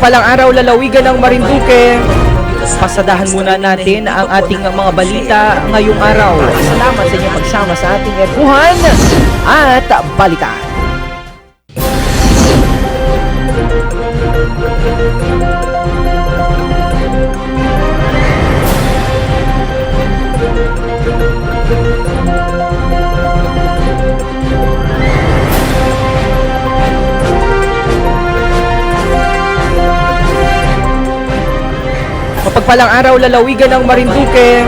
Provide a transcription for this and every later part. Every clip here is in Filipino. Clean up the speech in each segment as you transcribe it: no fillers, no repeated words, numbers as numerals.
Mapagpalang araw, lalawigan ng Marinduque. Pasadahan muna natin ang ating mga balita ngayong araw. Salamat sa inyong pagsama sa ating erguhan at balitaan. Mapagpalang araw, lalawigan ng Marinduque.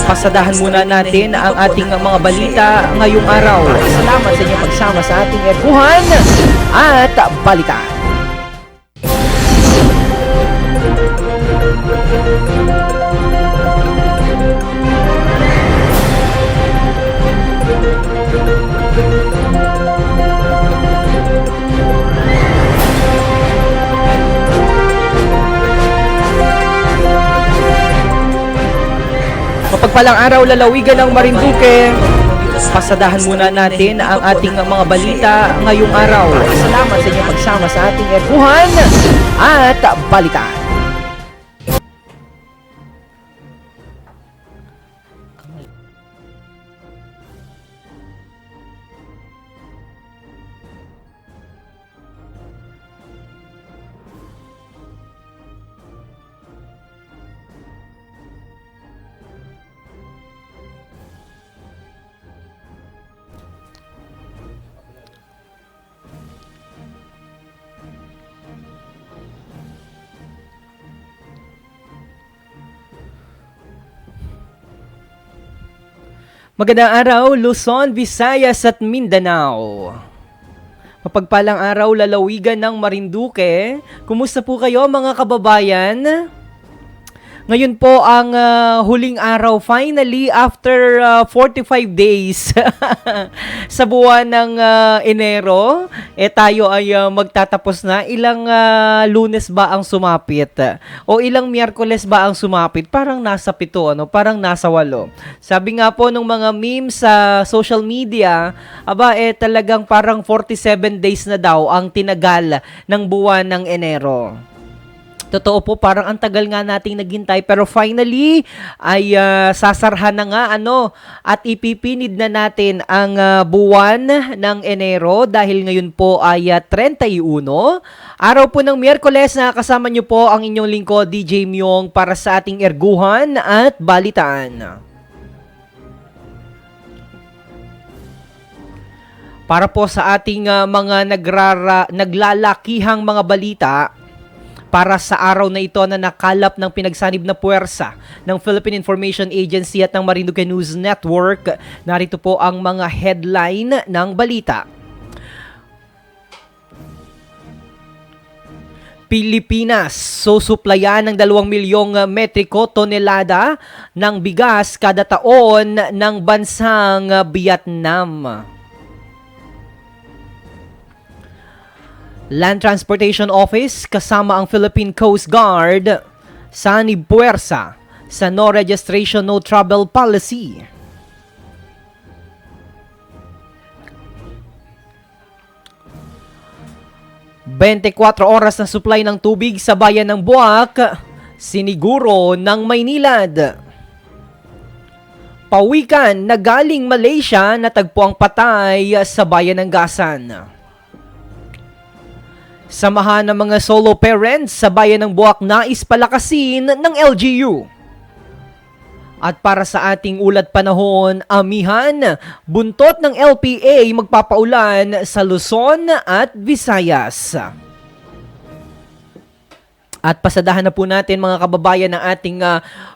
Pasadahan muna natin ang ating mga balita ngayong araw. Salamat sa inyong pagsama sa ating erguhan at balitaan. Mapagpalang araw, lalawigan ng Marinduque. Pasadahan muna natin ang ating mga balita ngayong araw. Salamat sa inyong pagsama sa ating erguhan at balitaan. Magandang araw, Luzon, Visayas at Mindanao. Mapagpalang araw, lalawigan ng Marinduque. Kumusta po kayo mga kababayan? Ngayon po ang huling araw, finally, after 45 days sa buwan ng Enero, tayo ay magtatapos na. Ilang Lunes ba ang sumapit? O ilang Miyerkules ba ang sumapit? Parang nasa 7, parang nasa 8. Sabi nga po ng mga memes sa social media, talagang parang 47 days na daw ang tinagal ng buwan ng Enero. Totoo po, parang ang tagal nga nating naghintay, pero finally ay sasarhan na nga at ipipinid na natin ang buwan ng Enero dahil ngayon po ay 31. Araw po ng Miyerkules, nakakasama niyo po ang inyong lingkod DJ Myong para sa ating erguhan at balitaan. Para po sa ating mga naglalakihang mga balita, para sa araw na ito na nakalap ng pinagsanib na puwersa ng Philippine Information Agency at ng Marinduque News Network, narito po ang mga headline ng balita. Pilipinas susuplayan ng 2 milyong metriko tonelada ng bigas kada taon ng bansang Vietnam. Land Transportation Office kasama ang Philippine Coast Guard sanib puwersa sa No Registration, No Travel Policy. Bentekuwatro oras na supply ng tubig sa bayan ng Buak, siniguro ng Maynilad. Pawikan na galing Malaysia natagpo ang patay sa bayan ng Gasan. Samahan ng mga solo parents sa bayan ng Buak nais palakasin ng LGU. At para sa ating ulat panahon, amihan, buntot ng LPA magpapaulan sa Luzon at Visayas. At pasadahan na po natin mga kababayan ng ating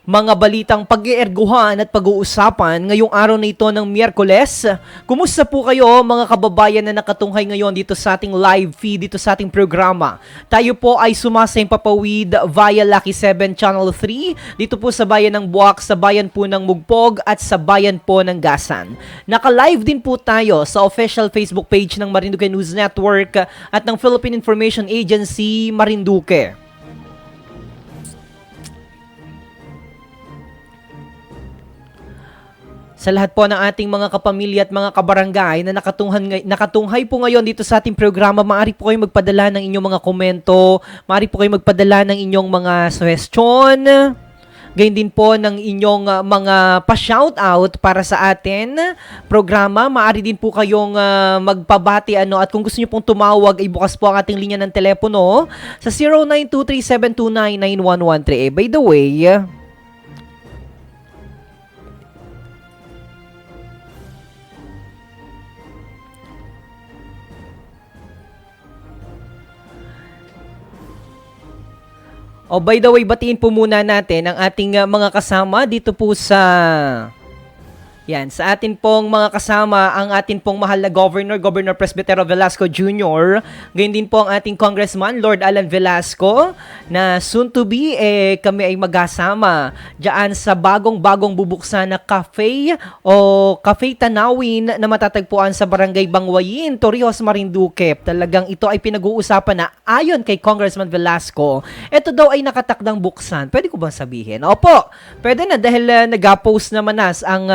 mga balitang pag-iirguhan at pag-uusapan ngayong araw na ito ng Miyerkules. Kumusta po kayo mga kababayan na nakatunghay ngayon dito sa ating live feed, dito sa ating programa? Tayo po ay sumasempapawid via Lucky 7 Channel 3, dito po sa bayan ng Buak, sa bayan po ng Mugpog at sa bayan po ng Gasan. Naka-live din po tayo sa official Facebook page ng Marinduque News Network at ng Philippine Information Agency Marinduque. sa lahat po ng ating mga kapamilya at mga kabarangay na nakatunghay po ngayon dito sa ating programa. Maaari po kayo magpadala ng inyong mga komento, maaari po kayo magpadala ng inyong mga suggestion, gayon din po ng inyong mga pa-shoutout para sa atin programa. Maaari din po kayong magpabati at kung gusto niyo pong tumawag ay bukas po ang ating linya ng telepono sa 0923-729-9113. By the way, by the way, batiin po muna natin ang ating mga kasama dito po sa atin pong mga kasama, ang atin pong mahal na Governor Presbytero Velasco Jr., gayon din po ang ating Congressman, Lord Alan Velasco, na soon to be, kami ay magkasama dyan sa bagong bubuksan na cafe o Cafe Tanawin na matatagpuan sa Barangay Bangwayin, Torrijos, Marinduque. Talagang ito ay pinag-uusapan na ayon kay Congressman Velasco, ito daw ay nakatakdang buksan. Pwede ko bang sabihin? Opo, pwede na dahil nag-post naman ang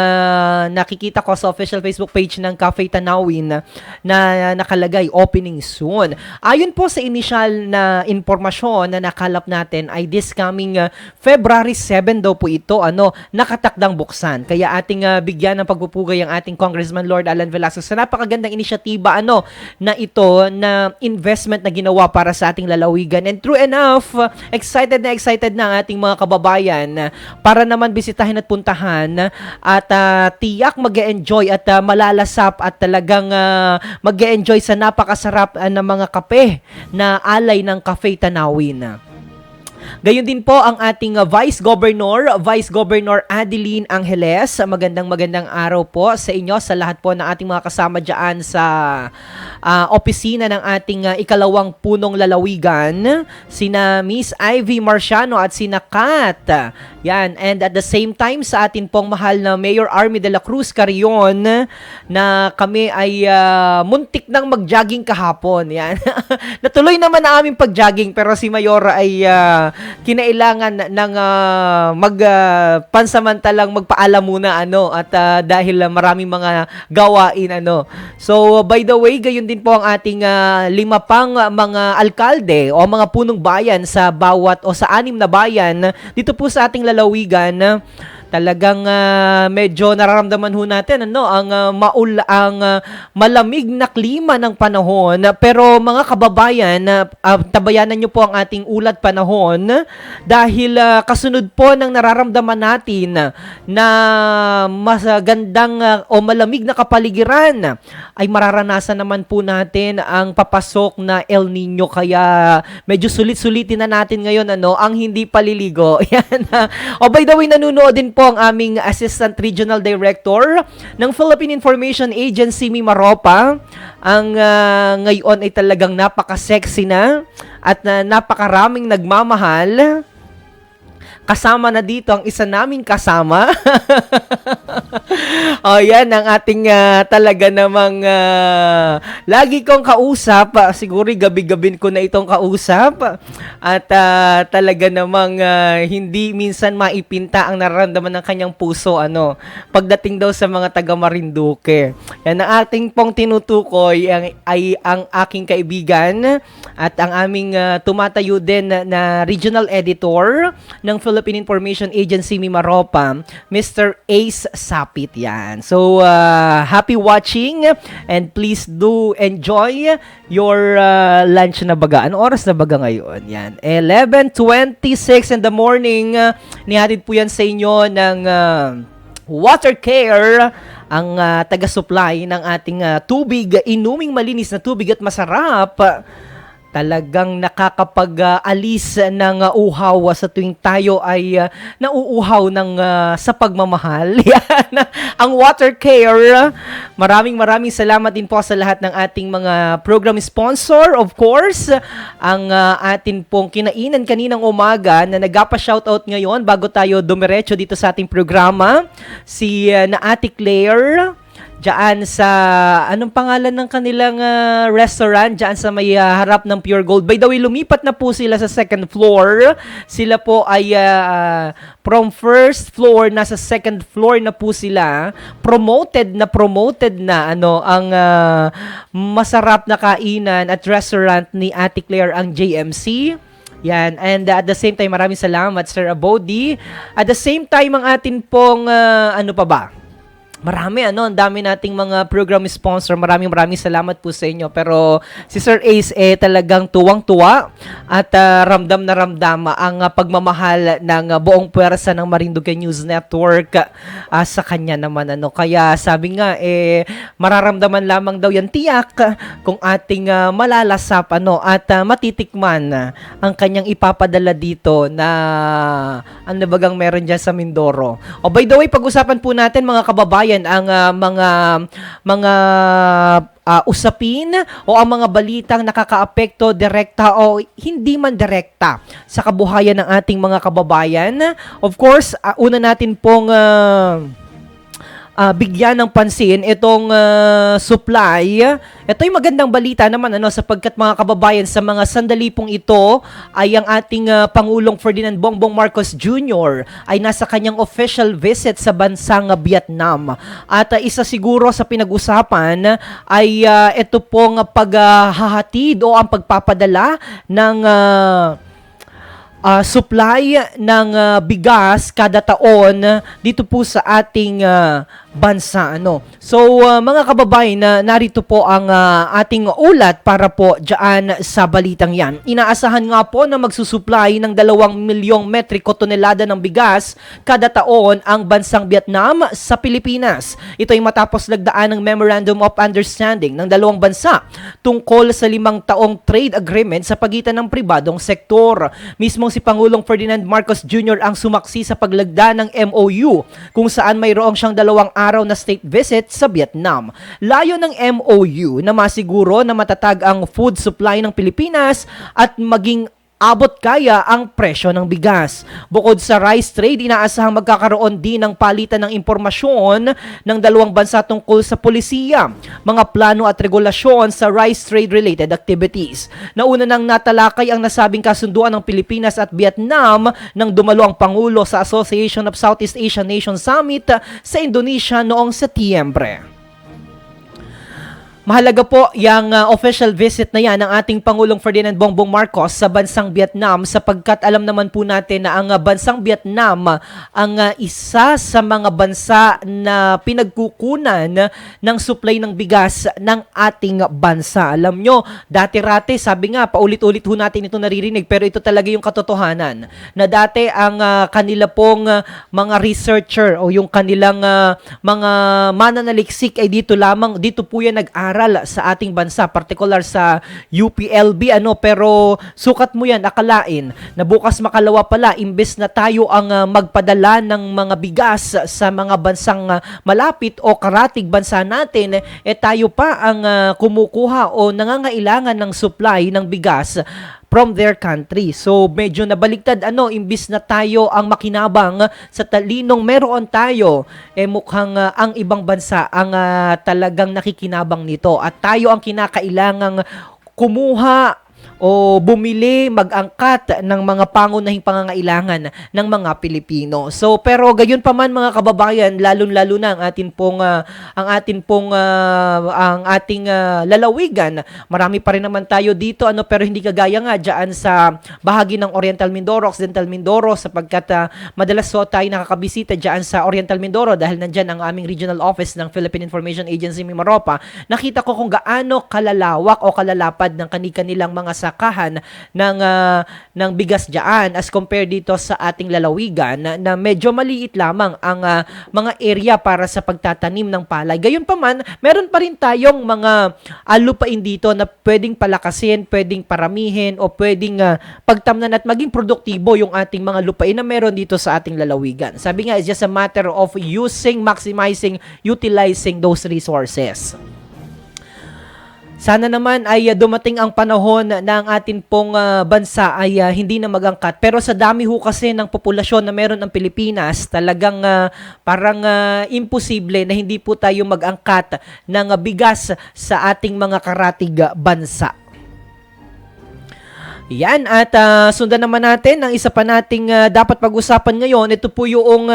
nakikita ko sa official Facebook page ng Cafe Tanawin na nakalagay opening soon. Ayon po sa initial na impormasyon na nakalap natin ay this coming February 7 daw po ito nakatakdang buksan. Kaya ating bigyan ng pagpupugay ang ating Congressman Lord Alan Velasco sa napakagandang inisyatiba na ito na investment na ginawa para sa ating lalawigan. And true enough, excited na ang ating mga kababayan para naman bisitahin at puntahan at tiyak mag-e-enjoy at malalasap at talagang mag-e-enjoy sa napakasarap na mga kape na alay ng Cafe Tanawin. Gayon din po ang ating Vice Governor Adeline Angeles. Magandang araw po sa inyo, sa lahat po ng ating mga kasama dyan sa opisina ng ating ikalawang punong lalawigan, sina Miss Ivy Marciano at sina Kat. Yan, and at the same time sa atin pong mahal na Mayor Army de la Cruz Carrion na kami ay muntik nang mag-jogging kahapon. Yan. Natuloy naman ang aming pag-jogging pero si Mayor ay kinailangan ng pansamantalang magpaalam muna at dahil maraming mga gawain So by the way, gayon din po ang ating 5 pang mga alkalde o mga punong bayan sa bawat o sa 6 na bayan dito po sa ating lalawigan. Talagang medyo nararamdaman ho natin ang malamig na klima ng panahon. Pero mga kababayan, tabayanan nyo po ang ating ulat panahon dahil kasunod po ng nararamdaman natin na mas gandang o malamig na kapaligiran ay mararanasan naman po natin ang papasok na El Nino. Kaya medyo sulit-sulitin na natin ngayon ang hindi paliligo. Yan. By the way, nanunood din po ang aming Assistant Regional Director ng Philippine Information Agency, Mimaropa. Ang ngayon ay talagang napaka-sexy na at napakaraming nagmamahal. Kasama na dito ang isa naming kasama. Yan ang ating talaga namang lagi kong kausap. Siguro gabi-gabin ko na itong kausap. At talaga namang hindi minsan maipinta ang nararamdaman ng kanyang puso pagdating daw sa mga taga Marinduque. Yan ang ating pong tinutukoy ay ang aking kaibigan at ang aming tumatayo din na regional editor ng Philippine Information Agency Mimaropa, Mr. Ace Sapit. Yan. So, happy watching and please do enjoy your lunch na baga. Anong oras na baga ngayon? Yan. 11:26 in the morning. Nihatid po yan sa inyo ng Water Care, ang taga-supply ng ating tubig, inuming malinis na tubig at masarap. Talagang nakakapag-alis ng uhaw sa tuwing tayo ay nauuhaw sa pagmamahal. Yan, ang Water Care. Maraming salamat din po sa lahat ng ating mga program sponsor. Of course, ang atin pong kinainan kaninang umaga na nagpa-shoutout ngayon bago tayo dumiretso dito sa ating programa. Si na Ate Claire Diyan sa, anong pangalan ng kanilang restaurant? Diyan sa may harap ng Pure Gold. By the way, lumipat na po sila sa second floor. Sila po ay from first floor, nasa second floor na po sila. Promoted na ang masarap na kainan at restaurant ni Ate Claire, ang JMC. Yan. And at the same time, maraming salamat, Sir Abodi. At the same time, ang atin pong, ano pa ba? Marami, ang dami nating mga program sponsor. Maraming salamat po sa inyo. Pero si Sir Ace talagang tuwang-tuwa at ramdam na ramdam ang pagmamahal ng buong puwersa ng Marinduque News Network sa kanya naman. Kaya sabi nga, mararamdaman lamang daw yan tiyak kung ating malalasap at matitikman ang kanyang ipapadala dito na ano bagang meron dyan sa Mindoro. By the way, pag-usapan po natin mga kababayan, ang mga usapin o ang mga balitang nakakaapekto direkta o hindi man direkta sa kabuhayan ng ating mga kababayan. Of course, una natin pong bigyan ng pansin itong supply. Ito yung magandang balita naman sapagkat mga kababayan, sa mga sandali pong ito ay ang ating Pangulong Ferdinand Bongbong Marcos Jr. ay nasa kanyang official visit sa bansang Vietnam. At isa siguro sa pinag-usapan ay ito pong paghahatid o ang pagpapadala ng supply ng bigas kada taon dito po sa ating bansa. So, mga kababayan, narito po ang ating ulat para po dyan sa balitang yan. Inaasahan nga po na magsusupply ng 2 milyong metriko tonelada ng bigas kada taon ang bansang Vietnam sa Pilipinas. Ito ay matapos lagdaan ng Memorandum of Understanding ng dalawang bansa tungkol sa 5 taong trade agreement sa pagitan ng pribadong sektor. Mismong si Pangulong Ferdinand Marcos Jr. ang sumaksi sa paglagda ng MOU kung saan mayroong siyang 2 araw na state visit sa Vietnam. Layo ng MOU na masiguro na matatag ang food supply ng Pilipinas at maging abot kaya ang presyo ng bigas. Bukod sa rice trade, inaasahang magkakaroon din ng palitan ng impormasyon ng dalawang bansa tungkol sa polisiya, mga plano at regulasyon sa rice trade-related activities. Nauna nang natalakay ang nasabing kasunduan ng Pilipinas at Vietnam nang dumalo ang Pangulo sa Association of Southeast Asian Nations Summit sa Indonesia noong Setyembre. Mahalaga po yung official visit na yan ng ating Pangulong Ferdinand Bongbong Marcos sa bansang Vietnam sapagkat alam naman po natin na ang bansang Vietnam ang isa sa mga bansa na pinagkukunan ng supply ng bigas ng ating bansa. Alam nyo, dati-rate, sabi nga, paulit-ulit ho natin ito naririnig, pero ito talaga yung katotohanan na dati ang kanila pong mga researcher o yung kanilang mga mananaliksik ay dito po yan nag-aral sa ating bansa, particular sa UPLB, pero sukat mo yan, akalain na bukas makalawa pala, imbes na tayo ang magpadala ng mga bigas sa mga bansang malapit o karatig bansa natin, tayo pa ang kumukuha o nangangailangan ng supply ng bigas from their country. So, medyo nabaliktad, imbis na tayo ang makinabang sa talinong meron tayo, mukhang ang ibang bansa ang talagang nakikinabang nito. At tayo ang kinakailangang kumuha o bumili, mag-angkat ng mga pangunahing pangangailangan ng mga Pilipino. So, pero gayon pa man mga kababayan, lalong-lalo na ang ating lalawigan. Marami pa rin naman tayo dito, pero hindi kagaya nga diyan sa bahagi ng Oriental Mindoro, Occidental Mindoro, sapagkat madalas tayo nakakabisita diyan sa Oriental Mindoro dahil nandiyan ang aming regional office ng Philippine Information Agency Mimaropa. Nakita ko kung gaano kalalawak o kalalapad ng kanilang mga sakahan ng bigas diyan as compared dito sa ating lalawigan na medyo maliit lamang ang mga area para sa pagtatanim ng palay. Gayunpaman, meron pa rin tayong mga lupain dito na pwedeng palakasin, pwedeng paramihin o pwedeng pagtamnan at maging produktibo yung ating mga lupain na meron dito sa ating lalawigan. Sabi nga, it's just a matter of maximizing, utilizing those resources. Sana naman ay dumating ang panahon na ang atin pong bansa ay hindi na magangkat. Pero sa dami ho kasi ng populasyon na meron ng Pilipinas, talagang parang imposible na hindi po tayo magangkat ng bigas sa ating mga karatig bansa. Yan, at sundan naman natin ang isa pa nating dapat pag-usapan ngayon. Ito po yung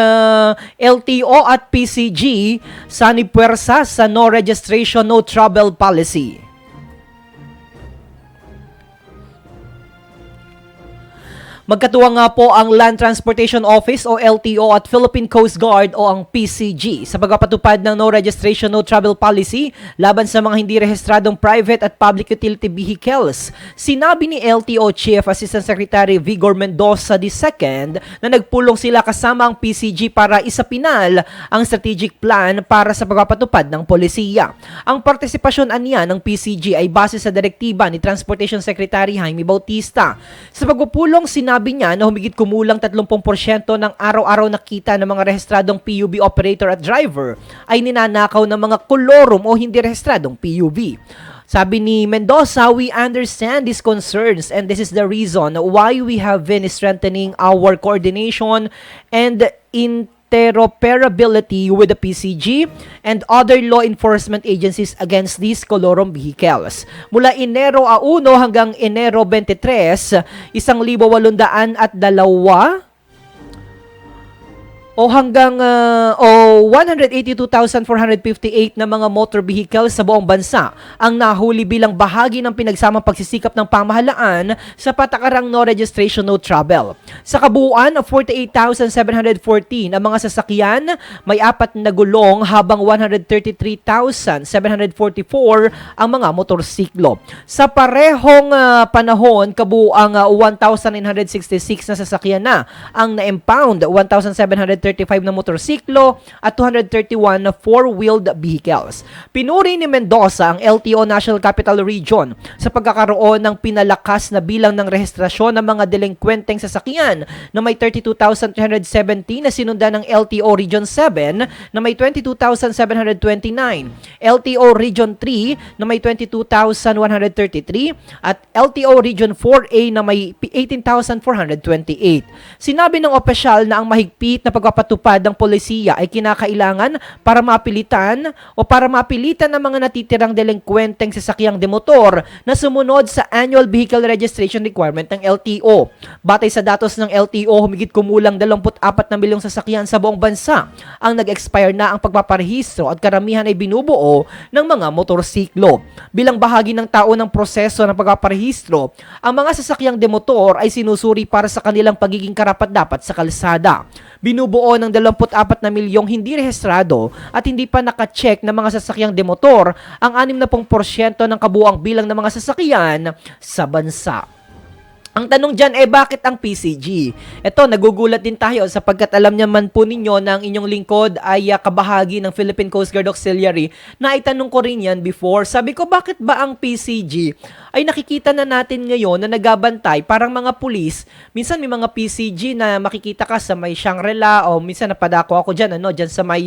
LTO at PCG sanib puwersa sa no registration, no travel policy. Magkatuwa nga po ang Land Transportation Office o LTO at Philippine Coast Guard o ang PCG sa pagpapatupad ng no registration, no travel policy laban sa mga hindi rehistradong private at public utility vehicles. Sinabi ni LTO Chief Assistant Secretary Vigor Mendoza II na nagpulong sila kasama ang PCG para isapinal ang strategic plan para sa pagpapatupad ng polisiya. Ang partisipasyon aniya ng PCG ay base sa direktiba ni Transportation Secretary Jaime Bautista. Sa pagpupulong, sinabi niya na humigit kumulang 30% ng araw-araw na kita ng mga rehistradong PUV operator at driver ay ninanakaw ng mga kolorum o hindi rehistradong PUV. Sabi ni Mendoza, we understand these concerns and this is the reason why we have been strengthening our coordination and interoperability with the PCG and other law enforcement agencies against these colorum vehicles. Mula Enero 1 hanggang Enero 23, 1,802 o hanggang 182,458 na mga motor vehicles sa buong bansa ang nahuli bilang bahagi ng pinagsamang pagsisikap ng pamahalaan sa patakarang no registration, no travel. Sa kabuuan, 48,714 ang mga sasakyan, may 4 na gulong habang 133,744 ang mga motorsiklo. Sa parehong panahon, kabuuang 1,966 na sasakyan na ang na-impound, 1,735 na motorsiklo at 231 na four-wheeled vehicles. Pinuri ni Mendoza ang LTO National Capital Region sa pagkakaroon ng pinalakas na bilang ng rehistrasyon ng mga delinkwenteng sasakyan na may 32,370 na sinundan ng LTO Region 7 na may 22,729, LTO Region 3 na may 22,133 at LTO Region 4A na may 18,428. Sinabi ng opisyal na ang mahigpit na pagpapatupad ng polisiya ay kinakailangan para mapilitan ng mga natitirang delinkwenteng sasakyang demotor na sumunod sa annual vehicle registration requirement ng LTO. Batay sa datos ng LTO, humigit kumulang 24 na milyong sasakyan sa buong bansa ang nag-expire na ang pagpaparehistro at karamihan ay binubuo ng mga motorsiklo. Bilang bahagi ng taon ng proseso ng pagpaparehistro, ang mga sasakyang demotor ay sinusuri para sa kanilang pagiging karapat-dapat sa kalsada. Binubuo ng 24 na milyong hindi rehistrado at hindi pa naka-check na mga sasakyang demotor ang 60% ng kabuuang bilang ng mga sasakyan sa bansa. Ang tanong dyan bakit ang PCG? Ito, nagugulat din tayo sapagkat alam naman po ninyo na ang inyong lingkod ay kabahagi ng Philippine Coast Guard Auxiliary na itanong ko rin yan before. Sabi ko, bakit ba ang PCG ay nakikita na natin ngayon na nagabantay parang mga pulis? Minsan may mga PCG na makikita ka sa may Shangri-La o minsan napadako ako dyan, dyan sa may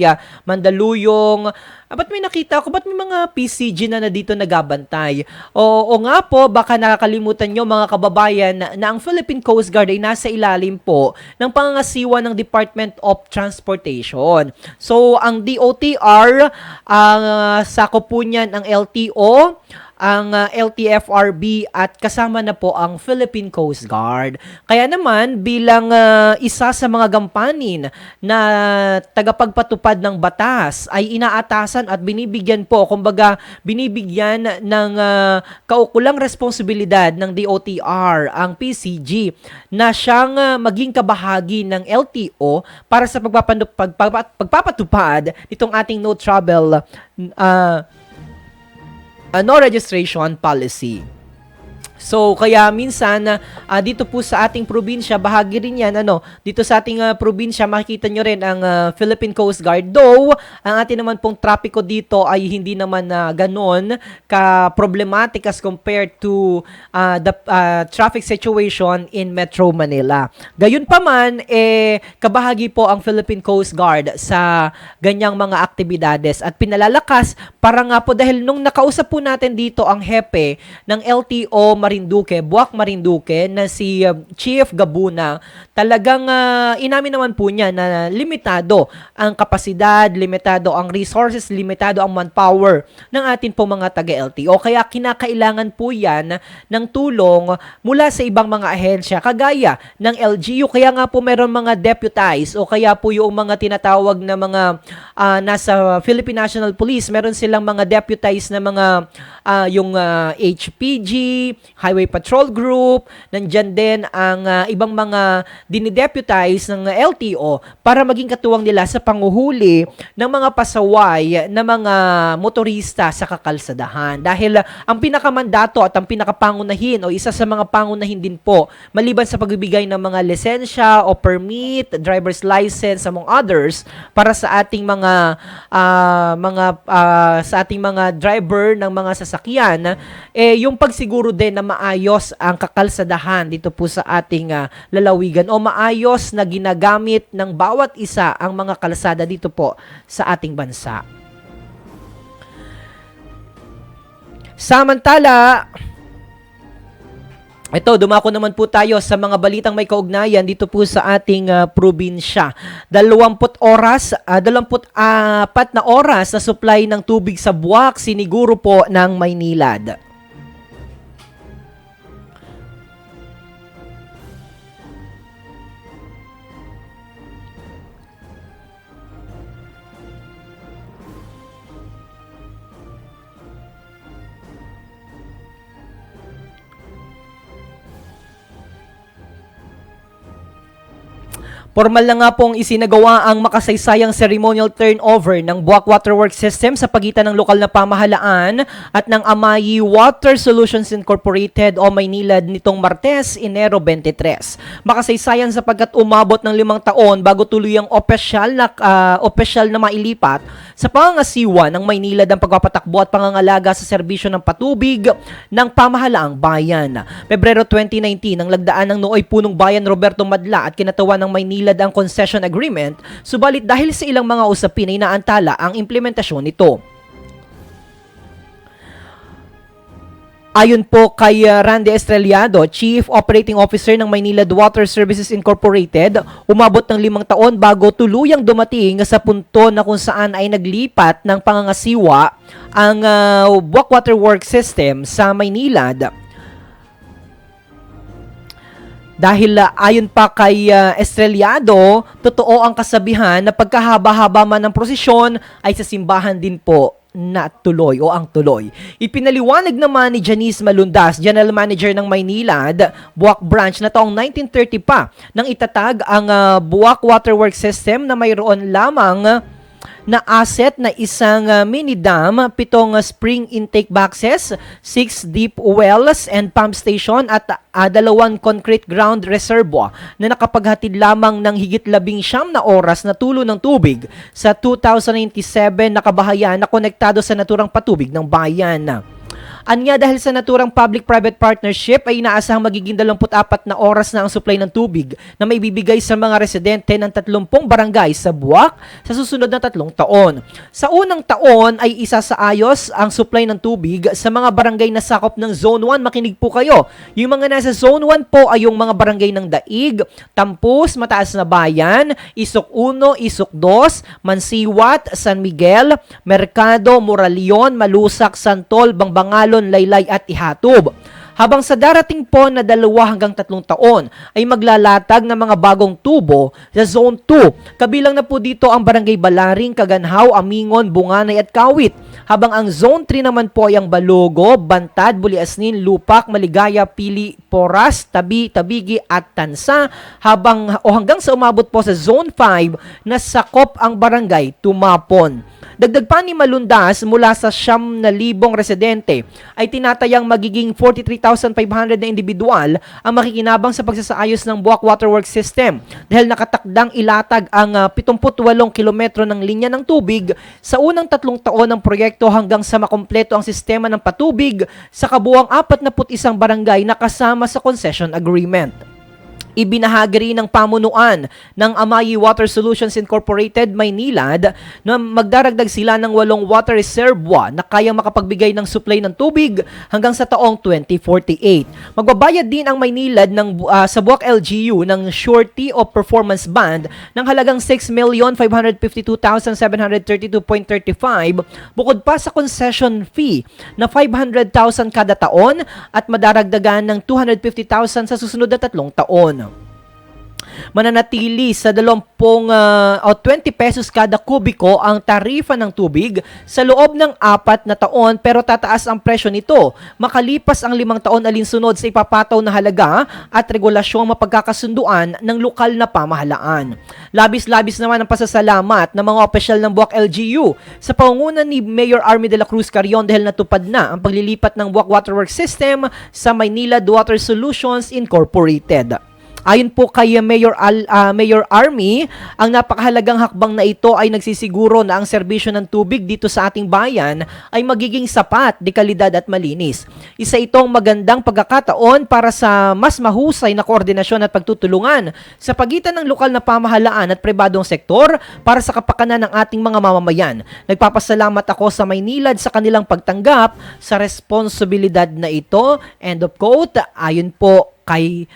Mandaluyong. Ba't may nakita ako? Ba't may mga PCG na dito nagabantay? O nga po, baka nakakalimutan nyo mga kababayan na ang Philippine Coast Guard ay nasa ilalim po ng pangangasiwa ng Department of Transportation. So, ang DOTR, ang sakop po niyan ang LTO, ang LTFRB at kasama na po ang Philippine Coast Guard. Kaya naman bilang isa sa mga gampanin na tagapagpatupad ng batas ay inaatasan at binibigyan ng kaukulang responsibilidad ng DOTR ang PCG na siyang maging kabahagi ng LTO para sa pagpapatupad nitong ating no travel no registration policy. So, kaya minsan, dito po sa ating probinsya, bahagi rin yan, dito sa ating probinsya, makikita nyo rin ang Philippine Coast Guard. Though, ang ating naman pong trapiko dito ay hindi naman ganon ka-problematic as compared to the traffic situation in Metro Manila. Gayunpaman, kabahagi po ang Philippine Coast Guard sa ganyang mga aktibidades at pinalalakas para nga po dahil nung nakausap po natin dito ang hepe ng LTO Marinduque, Buwak Marinduque na si Chief Gabuna, talagang inamin naman po niya na limitado ang kapasidad, limitado ang resources, limitado ang manpower ng atin po mga taga-LTO. Kaya kinakailangan po yan ng tulong mula sa ibang mga ahensya kagaya ng LGU. Kaya nga po meron mga deputized o kaya po yung mga tinatawag na mga nasa Philippine National Police, meron silang mga deputized na mga yung HPG, Highway Patrol Group, nandyan din ang ibang mga dinideputize ng LTO para maging katuwang nila sa panguhuli ng mga pasaway na mga motorista sa kakalsadahan. Dahil ang pinakamandato at ang pinakapangunahin o isa sa mga pangunahin din po, maliban sa pagbibigay ng mga lisensya o permit, driver's license among others para sa ating sa ating mga driver ng mga sasakyan, yung pagsiguro din na maayos ang kakalsadahan dito po sa ating lalawigan o maayos na ginagamit ng bawat isa ang mga kalsada dito po sa ating bansa. Samantala, ito, dumako naman po tayo sa mga balitang may kaugnayan dito po sa ating probinsya. 24 na oras na supply ng tubig sa Buwak, siniguro po ng Maynilad. Formal na nga pong isinagawa ang makasaysayang ceremonial turnover ng Buwak Waterworks System sa pagitan ng lokal na pamahalaan at ng Amayi Water Solutions Incorporated o Maynilad nitong Martes, Enero 23. Makasaysayan sapagkat umabot ng 5 taon bago tuluyang opisyal na mailipat sa pangangasiwa ng Maynilad ang pagpapatakbo at pangangalaga sa serbisyo ng patubig ng pamahalaang bayan. Pebrero 2019 ang lagdaan ng Nooy Punong Bayan Roberto Madla at kinatawan ng Maynilad ang concession agreement, subalit dahil sa ilang mga usapin ay naantala ang implementasyon nito. Ayon po kay Randy Estrellado, Chief Operating Officer ng Maynilad Water Services Incorporated, umabot ng 5 taon bago tuluyang dumating sa punto na kung saan ay naglipat ng pangangasiwa ang Buwak Waterworks System sa Maynilad. Dahil ayon pa kay Estrellado, totoo ang kasabihan na pagkahaba-haba man ng prosesyon ay sa simbahan din po na tuloy o ang tuloy. Ipinaliwanag naman ni Janice Malundas, General Manager ng Maynilad Buwak Branch na taong 1930 pa nang itatag ang Buwak Waterworks System na mayroon lamang na asset na isang mini dam, 7 spring intake boxes, 6 deep wells and pump station at 2 concrete ground reservoir na nakapaghatid lamang ng higit 19 na oras na tulo ng tubig sa 2,097 na kabahayan na konektado sa naturang patubig ng bayan. Anya dahil sa naturang public-private partnership ay inaasahang magiging 24 na oras na ang supply ng tubig na may bibigay sa mga residente ng 30 barangay sa Buwak sa susunod na 3 taon. Sa unang taon ay isasaayos ang supply ng tubig sa mga barangay na sakop ng Zone 1. Makinig po kayo. Yung mga nasa Zone 1 po ay yung mga barangay ng Daig, Tampus, Mataas na Bayan, Isok 1, Isok 2, Mansiwat, San Miguel, Mercado, Moralion, Malusak, Santol, Bangbangalon, Laylay at Ihatob. Habang sa darating po na 2 hanggang 3 taon ay maglalatag ng mga bagong tubo sa Zone 2. Kabilang na po dito ang Barangay Balaring, Kaganhaw, Amingon, Bunganay at Kawit. Habang ang Zone 3 naman po ay ang Balogo, Bantad, Buliasnin, Lupak, Maligaya, Pili, Poras, Tabi, Tabigi at Tansa. Hanggang sa umabot po sa Zone 5 na sakop ang Barangay Tumapon. Dagdag pa ni Malundas, mula sa 9,000 residente ay tinatayang magiging 43,000 3,500 na individual ang makikinabang sa pagsasaayos ng Buwak Waterworks System dahil nakatakdang ilatag ang 78 kilometro ng linya ng tubig sa unang 3 taon ng proyekto hanggang sa makumpleto ang sistema ng patubig sa kabuuang 41 barangay na kasama sa concession agreement. Ibinahagi rin ng pamunuan ng Amayi Water Solutions Incorporated, Maynilad, na magdaragdag sila ng 8 water reservoir na kayang makapagbigay ng supply ng tubig hanggang sa taong 2048. Magbabayad din ang Maynilad sa Buwak LGU ng Surety of Performance Bond ng halagang 6,552,732.35 bukod pa sa concession fee na 500,000 kada taon at madaragdagan ng 250,000 sa susunod na 3 taon. Mananatili sa 20 pesos kada kubiko ang tarifa ng tubig sa loob ng 4 na taon pero tataas ang presyo nito makalipas ang 5 taon alinsunod sa ipapataw na halaga at regulasyong mapagkakasunduan ng lokal na pamahalaan. Labis-labis naman ang pasasalamat ng mga opisyal ng Buwak LGU sa pangunguna ni Mayor Army de la Cruz Carrion dahil natupad na ang paglilipat ng Buwak Waterworks System sa Maynilad Water Solutions Incorporated. Ayon po kay Mayor Army, ang napakahalagang hakbang na ito ay nagsisiguro na ang serbisyo ng tubig dito sa ating bayan ay magiging sapat, dekalidad at malinis. Isa itong magandang pagkakataon para sa mas mahusay na koordinasyon at pagtutulungan sa pagitan ng lokal na pamahalaan at pribadong sektor para sa kapakanan ng ating mga mamamayan. Nagpapasalamat ako sa Maynilad sa kanilang pagtanggap sa responsibilidad na ito. End of quote. Ayon po kay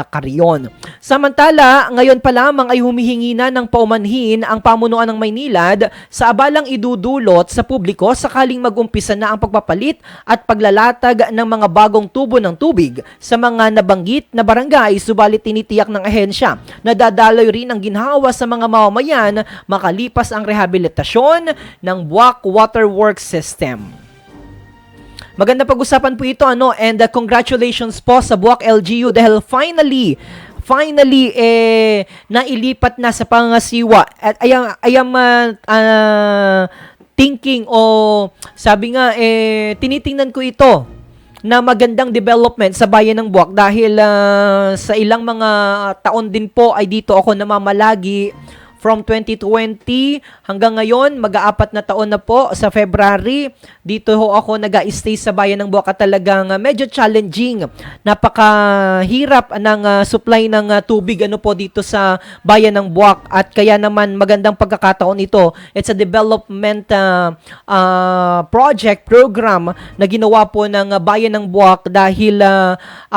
Carrion. Samantala, ngayon pa lamang ay humihingi na ng paumanhin ang pamunuan ng Maynilad sa abalang idudulot sa publiko sakaling mag-umpisa na ang pagpapalit at paglalatag ng mga bagong tubo ng tubig sa mga nabanggit na barangay, subalit tinitiyak ng ahensya na dadaloy rin ang ginhawa sa mga mamamayan makalipas ang rehabilitasyon ng Buwak Waterworks System. Maganda pag-usapan po ito, and congratulations po sa Buwak LGU dahil finally nailipat na sa pangasiwa. At I am thinking sabi nga tinitingnan ko ito na magandang development sa bayan ng Buwak dahil sa ilang mga taon din po ay dito ako namamalagi. From 2020 hanggang ngayon, mag-4 na taon na po sa February. Dito ho ako nag-stay sa bayan ng Buwak at talagang medyo challenging. Napakahirap ng supply ng tubig po dito sa bayan ng Buwak at kaya naman magandang pagkakataon ito. It's a development program na ginawa po ng bayan ng Buwak dahil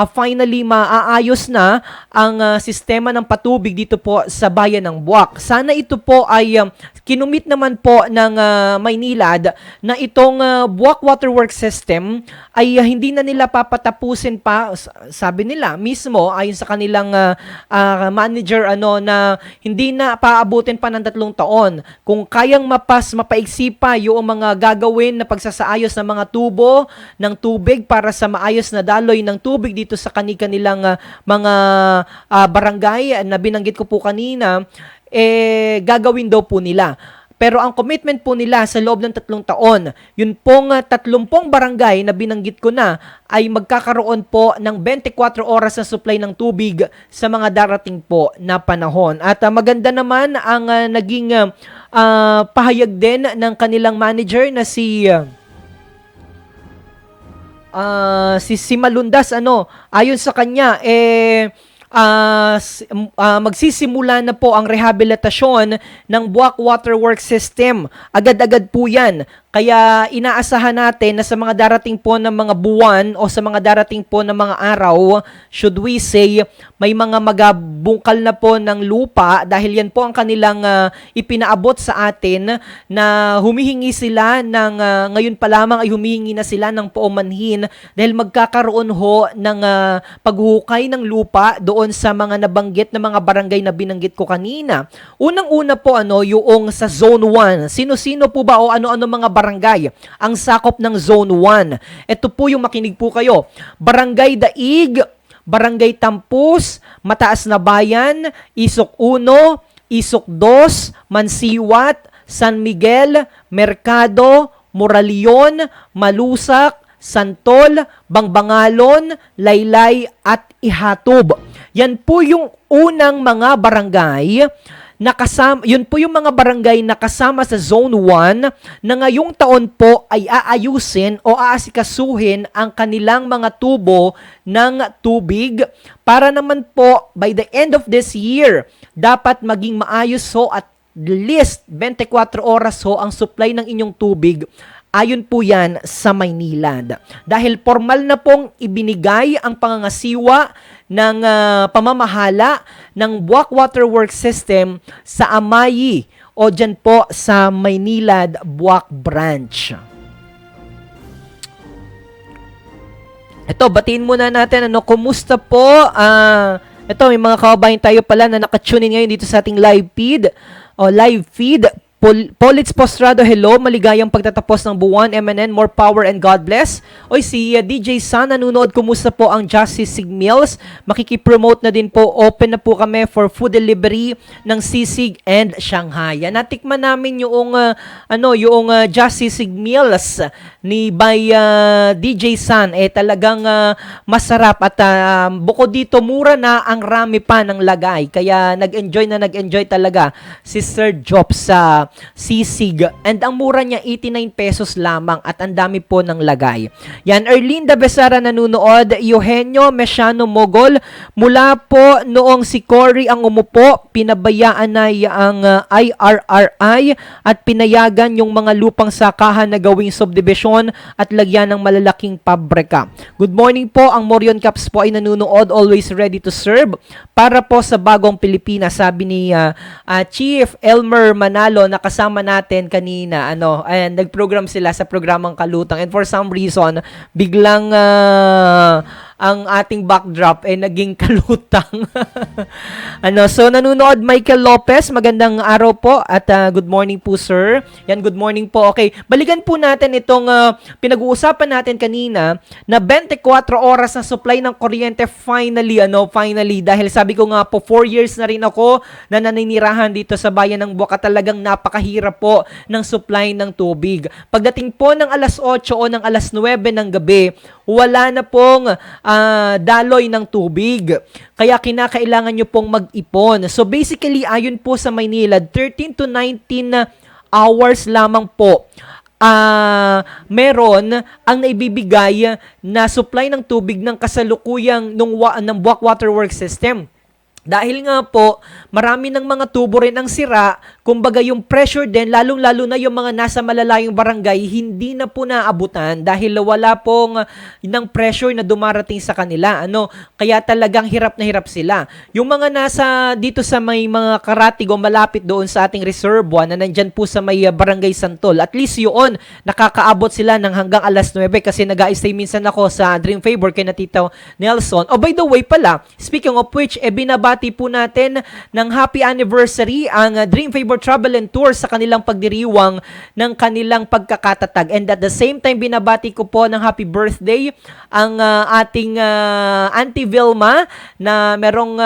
finally maaayos na ang sistema ng patubig dito po sa bayan ng Buwak. Sana ito po ay kinumit naman po ng Maynilad na itong Buwak Waterworks System ay hindi na nila papatapusin pa, sabi nila mismo ayon sa kanilang manager na hindi na paabutin pa ng 3 taon. Kung kayang mapaiksi pa yung mga gagawin na pagsasaayos ng mga tubo ng tubig para sa maayos na daloy ng tubig dito sa kanilang mga barangay na binanggit ko po kanina, gagawin daw po nila. Pero ang commitment po nila sa loob ng 3 taon, yun pong 30 barangay na binanggit ko na ay magkakaroon po ng 24 oras na supply ng tubig sa mga darating po na panahon. At maganda naman ang naging pahayag din ng kanilang manager na si Malundas. Ayon sa kanya, magsisimula na po ang rehabilitasyon ng Buwak Waterworks System. Agad-agad po yan. Kaya inaasahan natin na sa mga darating po ng mga buwan o sa mga darating po ng mga araw, should we say, may mga magabungkal na po ng lupa dahil yan po ang kanilang ipinaabot sa atin na humihingi sila ng, ngayon pa lamang ay humihingi na sila ng paumanhin dahil magkakaroon ho ng paghukay ng lupa doon sa mga nabanggit na mga barangay na binanggit ko kanina. Unang-una po yung sa Zone 1. Sino-sino po ba o ano-ano mga barangay ang sakop ng Zone 1? Ito po yung makinig po kayo. Barangay Daig, Barangay Tampus, Mataas na Bayan, Isok 1, Isok 2, Mansiwat, San Miguel, Mercado, Moralion, Malusak, Santol, Bangbangalon, Laylay at Ihatob. Yan po yung unang mga barangay na kasama, yun po yung mga barangay na kasama sa Zone 1 na ngayong taon po ay aayusin o aasikasuhin ang kanilang mga tubo ng tubig para naman po by the end of this year dapat maging maayos ho at least 24 oras ho ang supply ng inyong tubig. Ayon po yan sa Maynilad. Dahil formal na pong ibinigay ang pangangasiwa ng pamamahala ng Buwak Water Works System sa Amayi o dyan po sa Maynilad Buwak Branch. Ito, batiin muna natin, kumusta po? Ito, may mga kababayan tayo pala na nakatunin ngayon dito sa ating live feed. Politz Postrado, hello, maligayang pagtatapos ng buwan, MNN, more power and God bless. Oy, si DJ San, nanonood, kumusta po ang Justice Sig Meals? Makikipromote na din po, open na po kami for food delivery ng Sisig and Shanghai. Natikman namin yung Justice Sig Meals ni by DJ San, talagang masarap at bukod dito, mura na ang rami pa ng lagay. Kaya nag-enjoy talaga si Sir Job sa Sisig. And ang mura niya, 89 pesos lamang at ang dami po ng lagay. Yan, Erlinda Besara nanonood, Eugenio Mesiano Mogol, mula po noong si Cory ang umupo, pinabayaan na ang IRRI at pinayagan yung mga lupang sakahan na gawing subdivision at lagyan ng malalaking pabrika. Good morning po, ang Morion Caps po ay nanonood, always ready to serve para po sa bagong Pilipinas, sabi ni Chief Elmer Manalo na kasama natin kanina, and nag-program sila sa programang Kalutang, and for some reason biglang ang ating backdrop naging kalutang. So nanonood Michael Lopez, magandang araw po at good morning po sir. Yan, good morning po. Okay, balikan po natin itong pinag-uusapan natin kanina na 24 oras na supply ng kuryente finally, dahil sabi ko nga po 4 years na rin ako na naninirahan dito sa bayan ng Buwak, talagang napakahirap po ng supply ng tubig. Pagdating po ng alas 8 o ng alas 9 ng gabi, wala na pong daloy ng tubig. Kaya kinakailangan nyo pong mag-ipon. So basically, ayon po sa Maynilad, 13 to 19 hours lamang po meron ang naibibigay na supply ng tubig ng kasalukuyang ng Buwak Water Works System. Dahil nga po, marami ng mga tubo rin ang sira, kumbaga yung pressure din, lalong-lalo na yung mga nasa malalayong barangay, hindi na po naabutan dahil wala pong ng pressure na dumarating sa kanila. Kaya talagang hirap na hirap sila. Yung mga nasa dito sa may mga karatig o malapit doon sa ating reservoir na nandyan po sa may barangay Santol, at least yun, nakakaabot sila ng hanggang alas 9 kasi nag-a-stay minsan ako sa Dream Favor kay na Tito Nelson. Oh, by the way pala, speaking of which, binabati po natin ng happy anniversary ang Dream Favor Travel and Tour sa kanilang pagdiriwang ng kanilang pagkakatatag. And at the same time, binabati ko po ng happy birthday ang ating Auntie Vilma na merong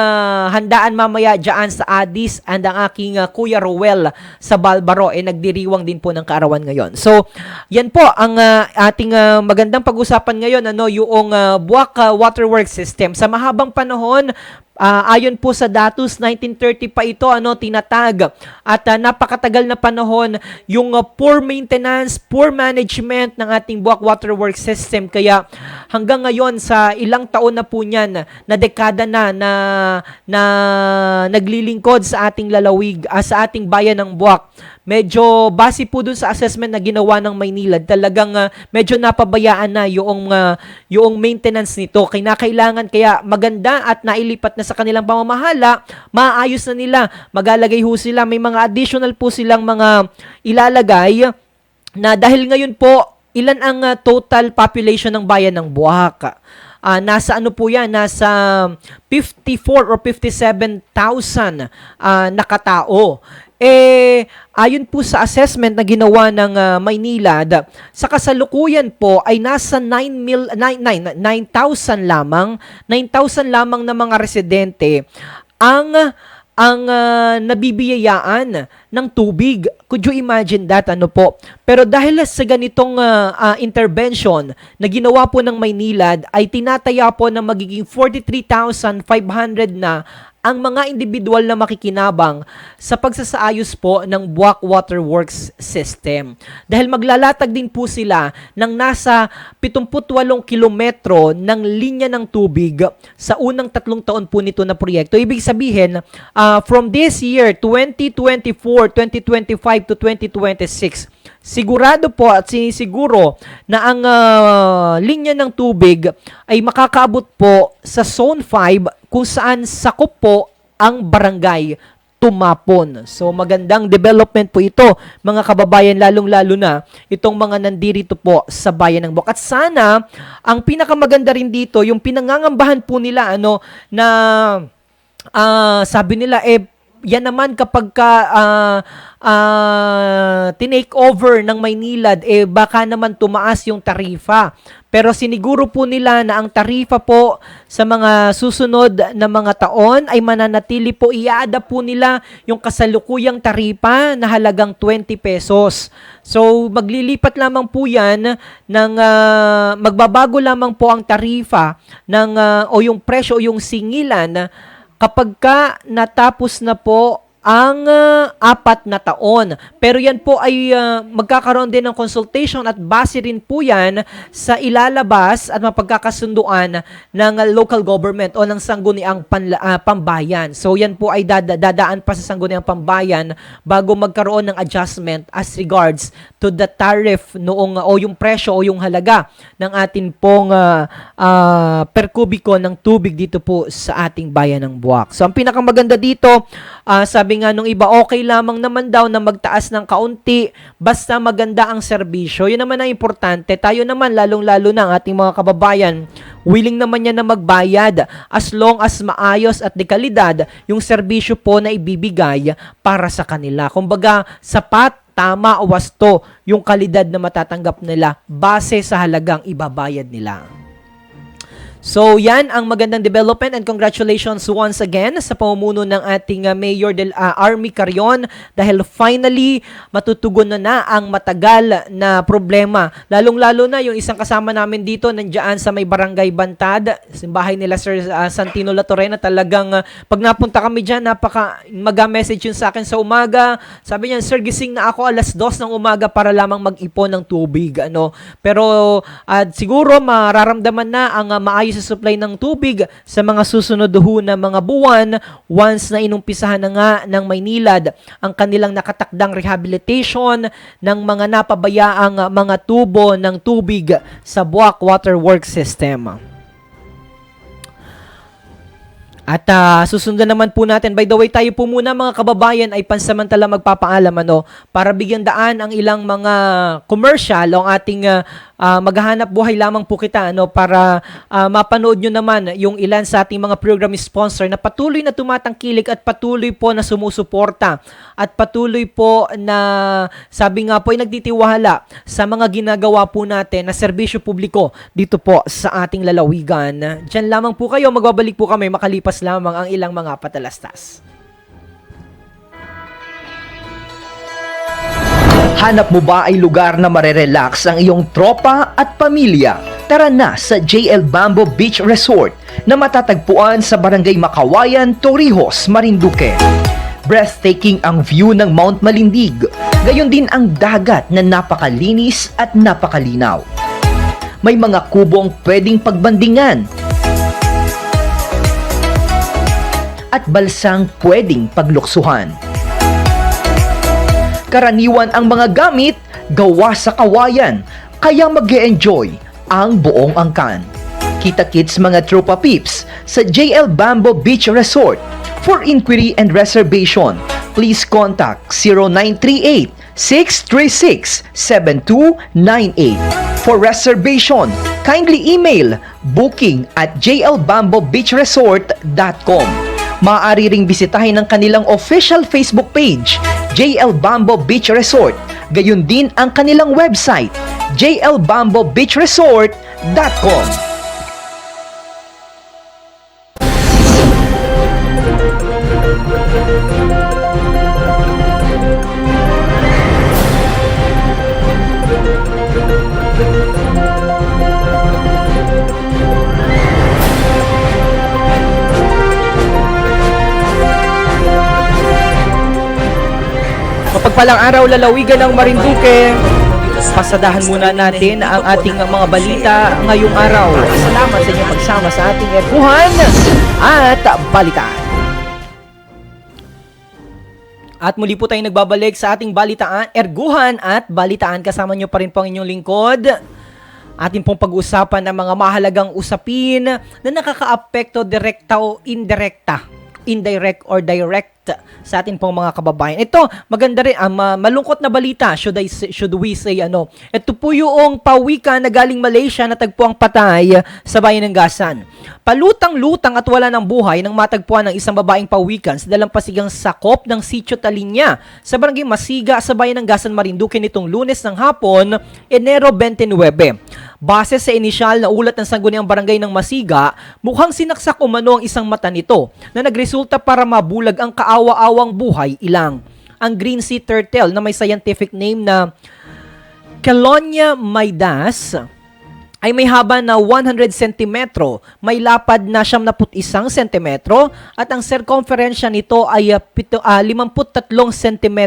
handaan mamaya dyan sa Addis, and ang aking Kuya Roel sa Balbaro nagdiriwang din po ng kaarawan ngayon. So, yan po ang ating magandang pag-usapan ngayon, yung Buwak Waterworks System. Sa mahabang panahon, ayon po sa datos, 1930 pa ito tinatag at napakatagal na panahon yung poor maintenance, poor management ng ating Buwak Waterworks System, kaya hanggang ngayon sa ilang taon na po niyan na dekada na naglilingkod sa ating lalawig, sa ating bayan ng Buwak. Medyo base po dun sa assessment na ginawa ng Maynilad, talagang medyo napabayaan na yung maintenance nito. Kinakailangan, kaya maganda at nailipat na sa kanilang pamamahala, maayos na nila, magalagay ho sila, may mga additional po silang mga ilalagay na dahil ngayon po, ilan ang total population ng bayan ng Buwak? Nasa po yan, nasa 54 or 57,000 nakatao. Ayon po sa assessment na ginawa ng Maynilad, sa kasalukuyan po ay nasa 9,000 lamang na mga residente ang ang nabibiyayaan ng tubig. Could you imagine that? Ano po? Pero dahil sa ganitong intervention na ginawa po ng Maynilad, ay tinataya po na magiging 43,500 na ang mga individual na makikinabang sa pagsasaayos po ng Buwak Water Works System. Dahil maglalatag din po sila ng nasa 78 kilometro ng linya ng tubig sa unang 3 taon po nito na proyekto. Ibig sabihin, from this year, 2024, 2025 to 2026, sigurado po at sinisiguro na ang linya ng tubig ay makakaabot po sa Zone 5 kung saan sakop po ang barangay Tumapon. So magandang development po ito, mga kababayan, lalong-lalo na itong mga nandirito po sa bayan ng Buwak. At sana, ang pinakamaganda rin dito, yung pinangangambahan po nila na sabi nila yan naman kapag tinake over ng Maynilad, baka naman tumaas yung tarifa. Pero siniguro po nila na ang tarifa po sa mga susunod na mga taon ay mananatili po, i-adapt po nila yung kasalukuyang tarifa na halagang 20 pesos. So maglilipat lamang po yan ng magbabago lamang po ang tarifa ng o yung presyo o yung singilan kapag natapos na po ang 4 na taon. Pero yan po ay magkakaroon din ng consultation at base rin po yan sa ilalabas at mapagkakasunduan ng local government o ng sangguniang pambayan. So yan po ay dadaan pa sa sangguniang pambayan bago magkaroon ng adjustment as regards to the tariff noong o yung presyo o yung halaga ng atin pong per kubiko ng tubig dito po sa ating bayan ng Buwak. So ang pinakamaganda dito, sabi nga nung iba, okay lamang naman daw na magtaas ng kaunti basta maganda ang serbisyo. Yun naman ang importante. Tayo naman, lalong-lalo na ang ating mga kababayan, willing naman yan na magbayad as long as maayos at de kalidad yung serbisyo po na ibibigay para sa kanila. Kumbaga, sapat, tama o wasto yung kalidad na matatanggap nila base sa halagang ibabayad nila. So, yan ang magandang development and congratulations once again sa pamumuno ng ating Mayor Army Carion dahil finally matutugon na ang matagal na problema. Lalong-lalo na yung isang kasama namin dito nandiyan sa may Barangay Bantad, simbahay nila Sir Santino Latorena. Talagang pag napunta kami dyan, mag-message yun sa akin sa umaga. Sabi niya, Sir, gising na ako 2:00 ng umaga para lamang mag-ipon ng tubig. Pero siguro mararamdaman na ang maayos sa supply ng tubig sa mga susunod na mga buwan once na inumpisahan na nga ng Maynilad ang kanilang nakatakdang rehabilitation ng mga napabayaang mga tubo ng tubig sa Buwak Water Works System. At susundan naman po natin. By the way, tayo po muna mga kababayan ay pansamantala magpapaalam para bigyan daan ang ilang mga commercial o ating maghahanap buhay lamang po kita para mapanood nyo naman yung ilan sa ating mga program sponsor na patuloy na tumatangkilik at patuloy po na sumusuporta at patuloy po na sabi nga po ay nagtitiwala sa mga ginagawa po natin na serbisyo publiko dito po sa ating lalawigan. Diyan lamang po kayo, magbabalik po kami makalipas lamang ang ilang mga patalastas. Hanap mo ba ay lugar na marerelax ang iyong tropa at pamilya? Tara na sa JL Bambo Beach Resort na matatagpuan sa Barangay Makawayan, Torrijos, Marinduque. Breathtaking ang view ng Mount Malindig, gayon din ang dagat na napakalinis at napakalinaw. May mga kubong pwedeng pagbandingan at balsang pwedeng pagluksuhan. Karaniwan ang mga gamit gawa sa kawayan, kaya mag-e-enjoy ang buong angkan. Kita-kits mga tropa peeps sa JL Bambo Beach Resort. For inquiry and reservation, please contact 0938-636-7298. For reservation, kindly email booking@jlbambobeachresort.com. Maaari ring bisitahin ang kanilang official Facebook page, JL Bambo Beach Resort. Gayon din ang kanilang website, jlbambobeachresort.com. Mapagpalang araw, lalawigan ng Marinduque. Pasadahan muna natin ang ating mga balita ngayong araw. Salamat sa inyong pagsama sa ating erguhan at balitaan. At muli po tayong nagbabalik sa ating balitaan, erguhan at balitaan. Kasama nyo pa rin po ang inyong lingkod. Atin pong pag-usapan ng mga mahalagang usapin na nakakaapekto direkta o indirekta. Indirect or direct sa atin pong mga kababayan. Ito, maganda rin, malungkot na balita, should we say, ito po yung pawikan na galing Malaysia na tagpuang patay sa bayan ng Gasan. Palutang-lutang at wala ng buhay nang matagpuan ng isang babaeng pawikan sa dalampasigang sakop ng Sitio Talinya sa barangay Masiga sa bayan ng Gasan, Marinduque nitong Lunes ng hapon, Enero 29. Base sa inisyal na ulat ng sangguniang barangay ng Masiga, mukhang sinaksak umano ang isang mata nito na nagresulta para mabulag ang kaawa-awang buhay ilang. Ang green sea turtle na may scientific name na Chelonia maidas ay may haba na 100 cm, may lapad na 71 cm at ang circumferensya nito ay 53 cm,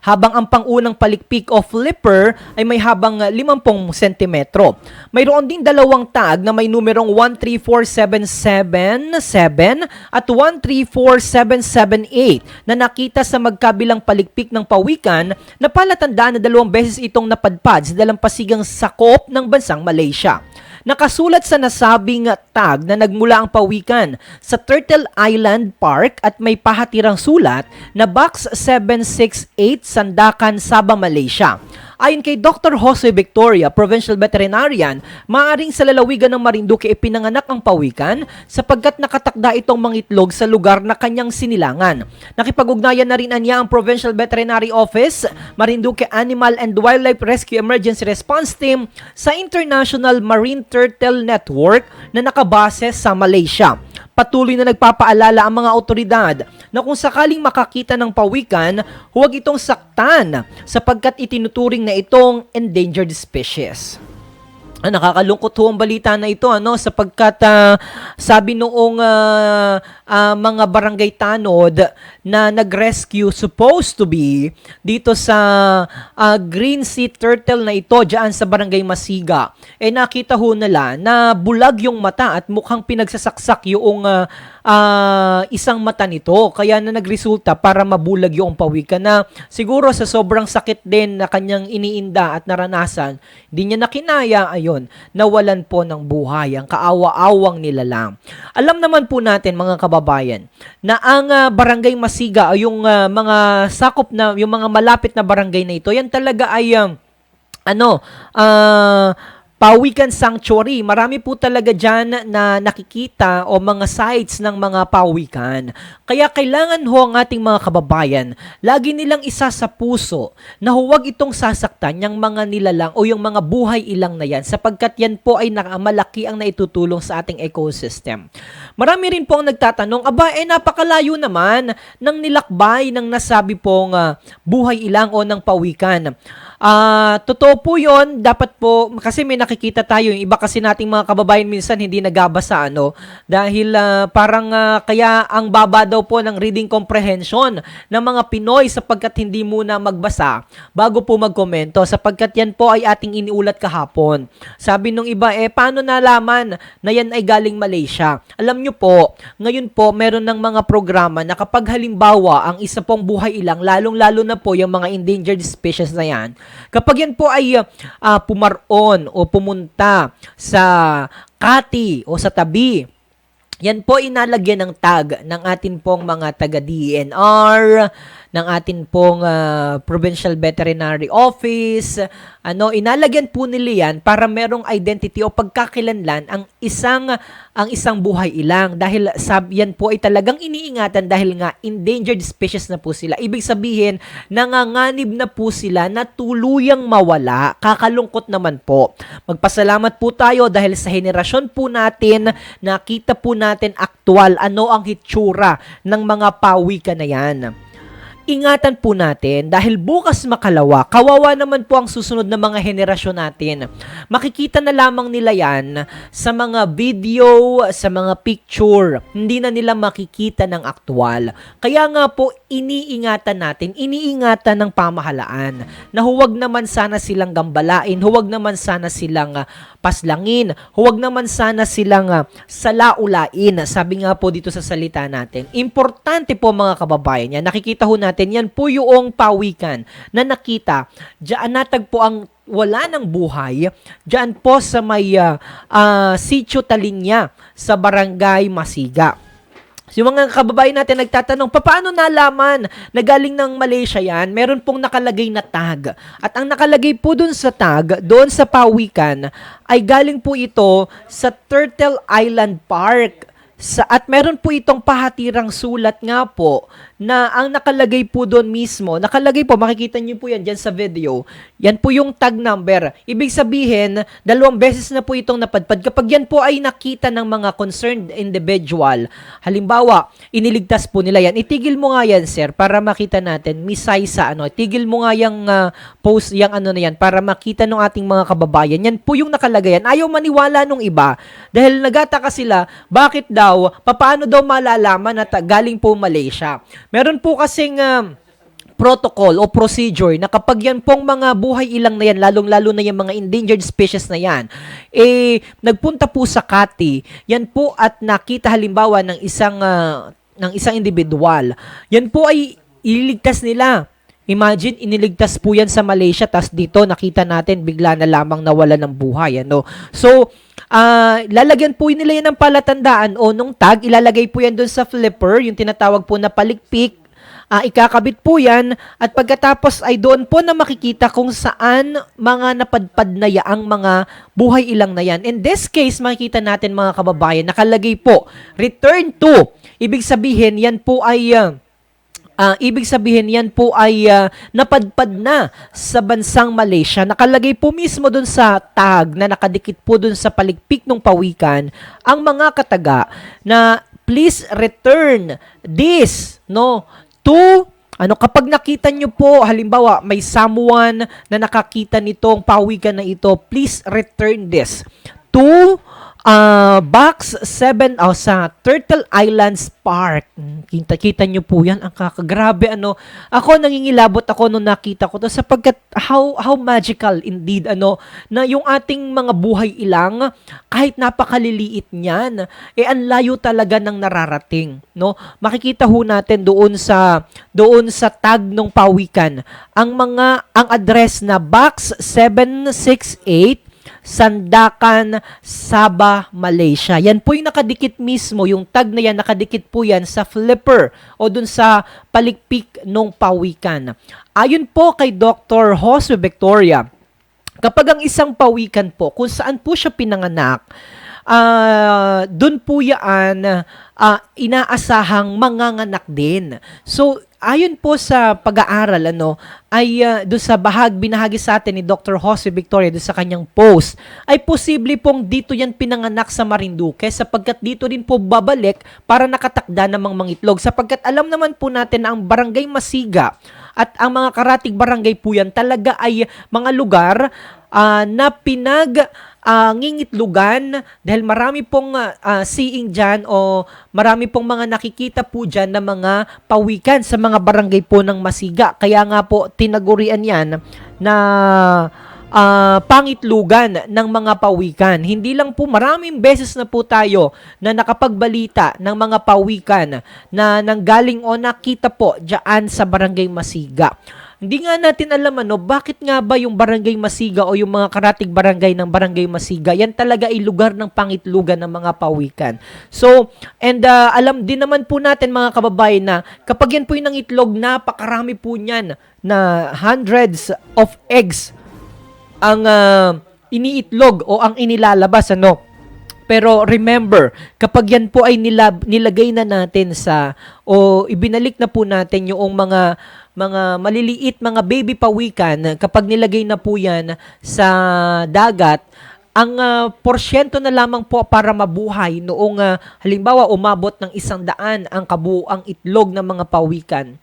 habang ang pangunang palikpik o flipper ay may habang 50 cm. Mayroon din dalawang tag na may numerong 134777 at 134778 na nakita sa magkabilang palikpik ng pawikan na palatandaan na 2 beses itong napadpad sa dalampasigang sakop ng bansang Malaysia. Nakasulat sa nasabing tag na nagmula ang pawikan sa Turtle Island Park at may pahatirang sulat na Box 768 Sandakan, Sabah, Malaysia. Ayon kay Dr. Jose Victoria, Provincial Veterinarian, maaring sa lalawigan ng Marinduque ipinanganak ang pawikan sapagkat nakatakda itong mangitlog sa lugar na kanyang sinilangan. Nakipag-ugnayan na rin niya ang Provincial Veterinary Office, Marinduque Animal and Wildlife Rescue Emergency Response Team sa International Marine Turtle Network na nakabase sa Malaysia. Patuloy na nagpapaalala ang mga otoridad na kung sakaling makakita ng pawikan, huwag itong saktan sapagkat itinuturing na itong endangered species. Nakakalungkot ho ang balita na ito, sapagkat sabi noong mga barangay tanod na nag-rescue supposed to be dito sa green sea turtle na ito diyan sa barangay Masiga, nakita ho nila na bulag yung mata at mukhang pinagsasaksak yung isang mata nito, kaya na nagresulta para mabulag yung pawikan na siguro sa sobrang sakit din na kanyang iniinda at naranasan, hindi niya nakinaya, nawalan po ng buhay ang kaawa-awang nilalang. Alam naman po natin mga kababayan na ang barangay Masiga o yung mga sakop na yung mga malapit na barangay na ito, yan talaga ay pawikan sanctuary. Marami po talaga dyan na nakikita o mga sites ng mga pawikan. Kaya kailangan ho ang ating mga kababayan, lagi nilang isa sa puso na huwag itong sasaktan yung mga nilalang o yung mga buhay ilang na yan sapagkat yan po ay malaki ang naitutulong sa ating ecosystem. Marami rin po ang nagtatanong, napakalayo naman ng nilakbay ng nasabi pong buhay ilang o ng pawikan. Totoo po yun, dapat po, kasi may nakikita tayo, yung iba kasi nating mga kababayan minsan hindi nagabasa, dahil parang kaya ang baba daw po ng reading comprehension ng mga Pinoy sapagkat hindi muna magbasa bago po magkomento, sapagkat yan po ay ating iniulat kahapon. Sabi nung iba, paano nalaman na yan ay galing Malaysia? Alam nyo po, ngayon po, meron ng mga programa na kapag halimbawa ang isa pong buhay ilang, lalong-lalo na po yung mga endangered species na yan, kapag yan po ay pumaron o pumunta sa kati o sa tabi, yan po inalagyan ng tag ng atin pong mga taga-DNR, ng atin pong Provincial Veterinary Office. Inalagyan po nila yan para merong identity o pagkakilanlan ang isang buhay ilang. Dahil yan po ay talagang iniingatan dahil nga endangered species na po sila. Ibig sabihin, nanganganib na po sila na tuluyang mawala. Kakalungkot naman po. Magpasalamat po tayo dahil sa henerasyon po natin, nakita po natin aktual ano ang hitsura ng mga pawikan na yan. ingatan po natin dahil bukas makalawa, kawawa naman po ang susunod na mga henerasyon natin. Makikita na lamang nila yan sa mga video, sa mga picture. Hindi na nila makikita ng aktual. Kaya nga po, iniingatan ng pamahalaan na huwag naman sana silang gambalain, huwag naman sana silang paslangin, huwag naman sana silang salaulain. Sabi nga po dito sa salita natin, importante po mga kababayan yan, nakikita ho natin, yan po yung pawikan na nakita, diyan natagpo ang wala ng buhay, diyan po sa may Sitio Talinya sa Barangay Masiga. So, yung mga kababayan natin nagtatanong, paano nalaman na galing ng Malaysia yan? Meron pong nakalagay na tag. At ang nakalagay po dun sa tag, doon sa pawikan, ay galing po ito sa Turtle Island Park. At meron po itong pahatirang sulat nga po na ang nakalagay po doon mismo, nakalagay po, makikita niyo po yan dyan sa video, yan po yung tag number. Ibig sabihin, 2 beses na po itong napadpad. Kapag yan po ay nakita ng mga concerned individual, halimbawa, iniligtas po nila yan, itigil mo nga yan, sir, para makita natin, misay sa itigil mo nga yung post, yung na yan, para makita ng ating mga kababayan. Yan po yung nakalagay yan. Ayaw maniwala nung iba, dahil nagataka sila, bakit daw, paano daw malalaman na galing po Malaysia? Meron po kasing protocol o procedure na kapag yan pong mga buhay ilang na yan, lalong-lalo na yung mga endangered species na yan, nagpunta po sa Kati, yan po at nakita halimbawa ng isang individual, yan po ay ililigtas nila. Imagine, iniligtas po yan sa Malaysia, tas dito nakita natin bigla na lamang nawala ng buhay. So, lalagyan po nila yan ng palatandaan o nung tag, ilalagay po yan doon sa flipper, yung tinatawag po na palikpik, ikakabit po yan at pagkatapos ay doon po na makikita kung saan mga napadpad na yaang mga buhay ilang na yan. In this case, makikita natin mga kababayan, nakalagay po, return to. Ibig sabihin, yan po ay napadpad na sa bansang Malaysia. Nakalagay po mismo dun sa tag na nakadikit po dun sa palikpik ng pawikan ang mga kataga na please return this to kapag nakita nyo po, halimbawa may someone na nakakita nitong pawikan na ito, please return this to Box 7 sa Turtle Islands Park. Kita nyo po yan. Ang kakagrabe Ako nangingilabot ako nung nakita ko to sapagkat how magical indeed na yung ating mga buhay ilang kahit napakaliliit niyan ang layo talaga ng nararating, Makikita ho natin doon sa tag ng pawikan ang address na Box 768 Sandakan, Sabah, Malaysia. Yan po yung nakadikit mismo, yung tag na yan, nakadikit po yan sa flipper o dun sa palikpik ng pawikan. Ayon po kay Dr. Jose Victoria, kapag ang isang pawikan po, kung saan po siya pinanganak, dun po yan inaasahang manganganak din. So, ayon po sa pag-aaral, ay doon sa binahagi sa atin ni Dr. Jose Victoria doon sa kanyang post, ay posible pong dito yan pinanganak sa Marinduque sapagkat dito din po babalik para nakatakda namang mangitlog. Sapagkat alam naman po natin na ang Barangay Masiga at ang mga karatig barangay po yan talaga ay mga lugar na ngingitlugan dahil marami pong seeing dyan o marami pong mga nakikita po dyan na mga pawikan sa mga barangay po ng Masiga. Kaya nga po tinagurian yan na pangitlugan ng mga pawikan. Hindi lang po, maraming beses na po tayo na nakapagbalita ng mga pawikan na nanggaling o nakita po dyan sa Barangay Masiga. Hindi nga natin alam bakit nga ba yung Barangay Masiga o yung mga karatig barangay ng Barangay Masiga, yan talaga ay lugar ng pangitlugan ng mga pawikan. So, alam din naman po natin mga kababayan na kapag yan po yung nangitlog, napakarami po niyan na hundreds of eggs ang iniitlog o ang inilalabas. Pero remember, kapag yan po ay nilagay na natin o ibinalik na po natin yung mga maliliit, mga baby pawikan, kapag nilagay na po yan sa dagat, ang porsyento na lamang po para mabuhay noong halimbawa umabot ng 100 ang kabuuang itlog ng mga pawikan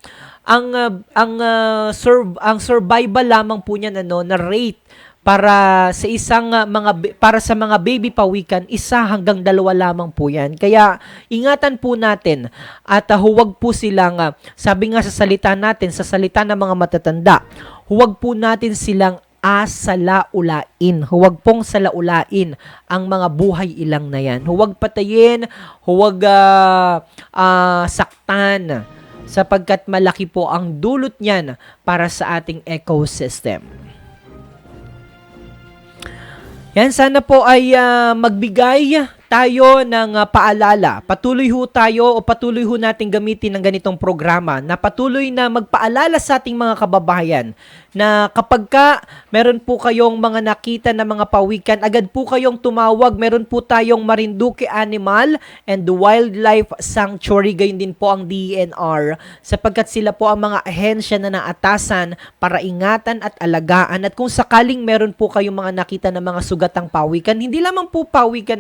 ang survival lamang po niyan na rate para sa para sa mga baby pawikan, 1 hanggang 2 lamang po yan. Kaya ingatan po natin at huwag po silang, sabi nga sa salita natin, sa salita ng mga matatanda, huwag po natin silang asalaulain. Huwag pong salaulain ang mga buhay ilang na yan. Huwag patayin, huwag saktan, sapagkat malaki po ang dulot niyan para sa ating ecosystem. Yan, sana po ay magbigay tayo ng paalala. Patuloy ho tayo o patuloy ho natin gamitin ng ganitong programa na patuloy na magpaalala sa ating mga kababayan na kapag meron po kayong mga nakita na mga pawikan, agad po kayong tumawag. Meron po tayong Marinduque Animal and Wildlife Sanctuary, gayon din po ang DENR, sapagkat sila po ang mga ahensya na naatasan para ingatan at alagaan. At kung sakaling meron po kayong mga nakita na mga sugatang pawikan, hindi lamang po pawikan,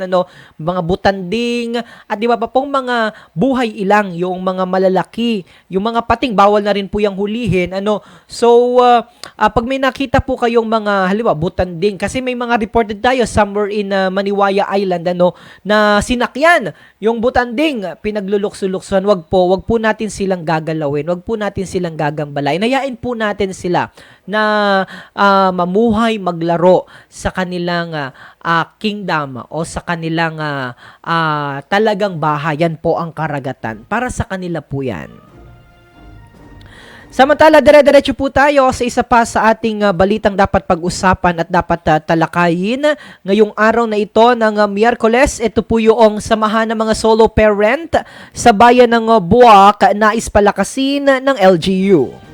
mga butanding, at di ba pa pong mga buhay ilang, yung mga malalaki, yung mga pating, bawal na rin po yung hulihin. So, pag may nakita po kayong mga, halimbawa, butanding, kasi may mga reported tayo somewhere in Maniwaya Island, na sinakyan yung butanding, pinaglulukso-luksuan. Wag po natin silang gagalawin, wag po natin silang gagambalain. Hayain po natin sila na mamuhay, maglaro sa kanilang kingdom o sa kanilang talagang bahayan po ang karagatan. Para sa kanila po yan. Samantala, dire-diretso po tayo sa isa pa sa ating balitang dapat pag-usapan at dapat talakayin ngayong araw na ito ng Miyerkules. Ito po yung samahan ng mga solo parent sa bayan ng Buwak, nais palakasin ng LGU.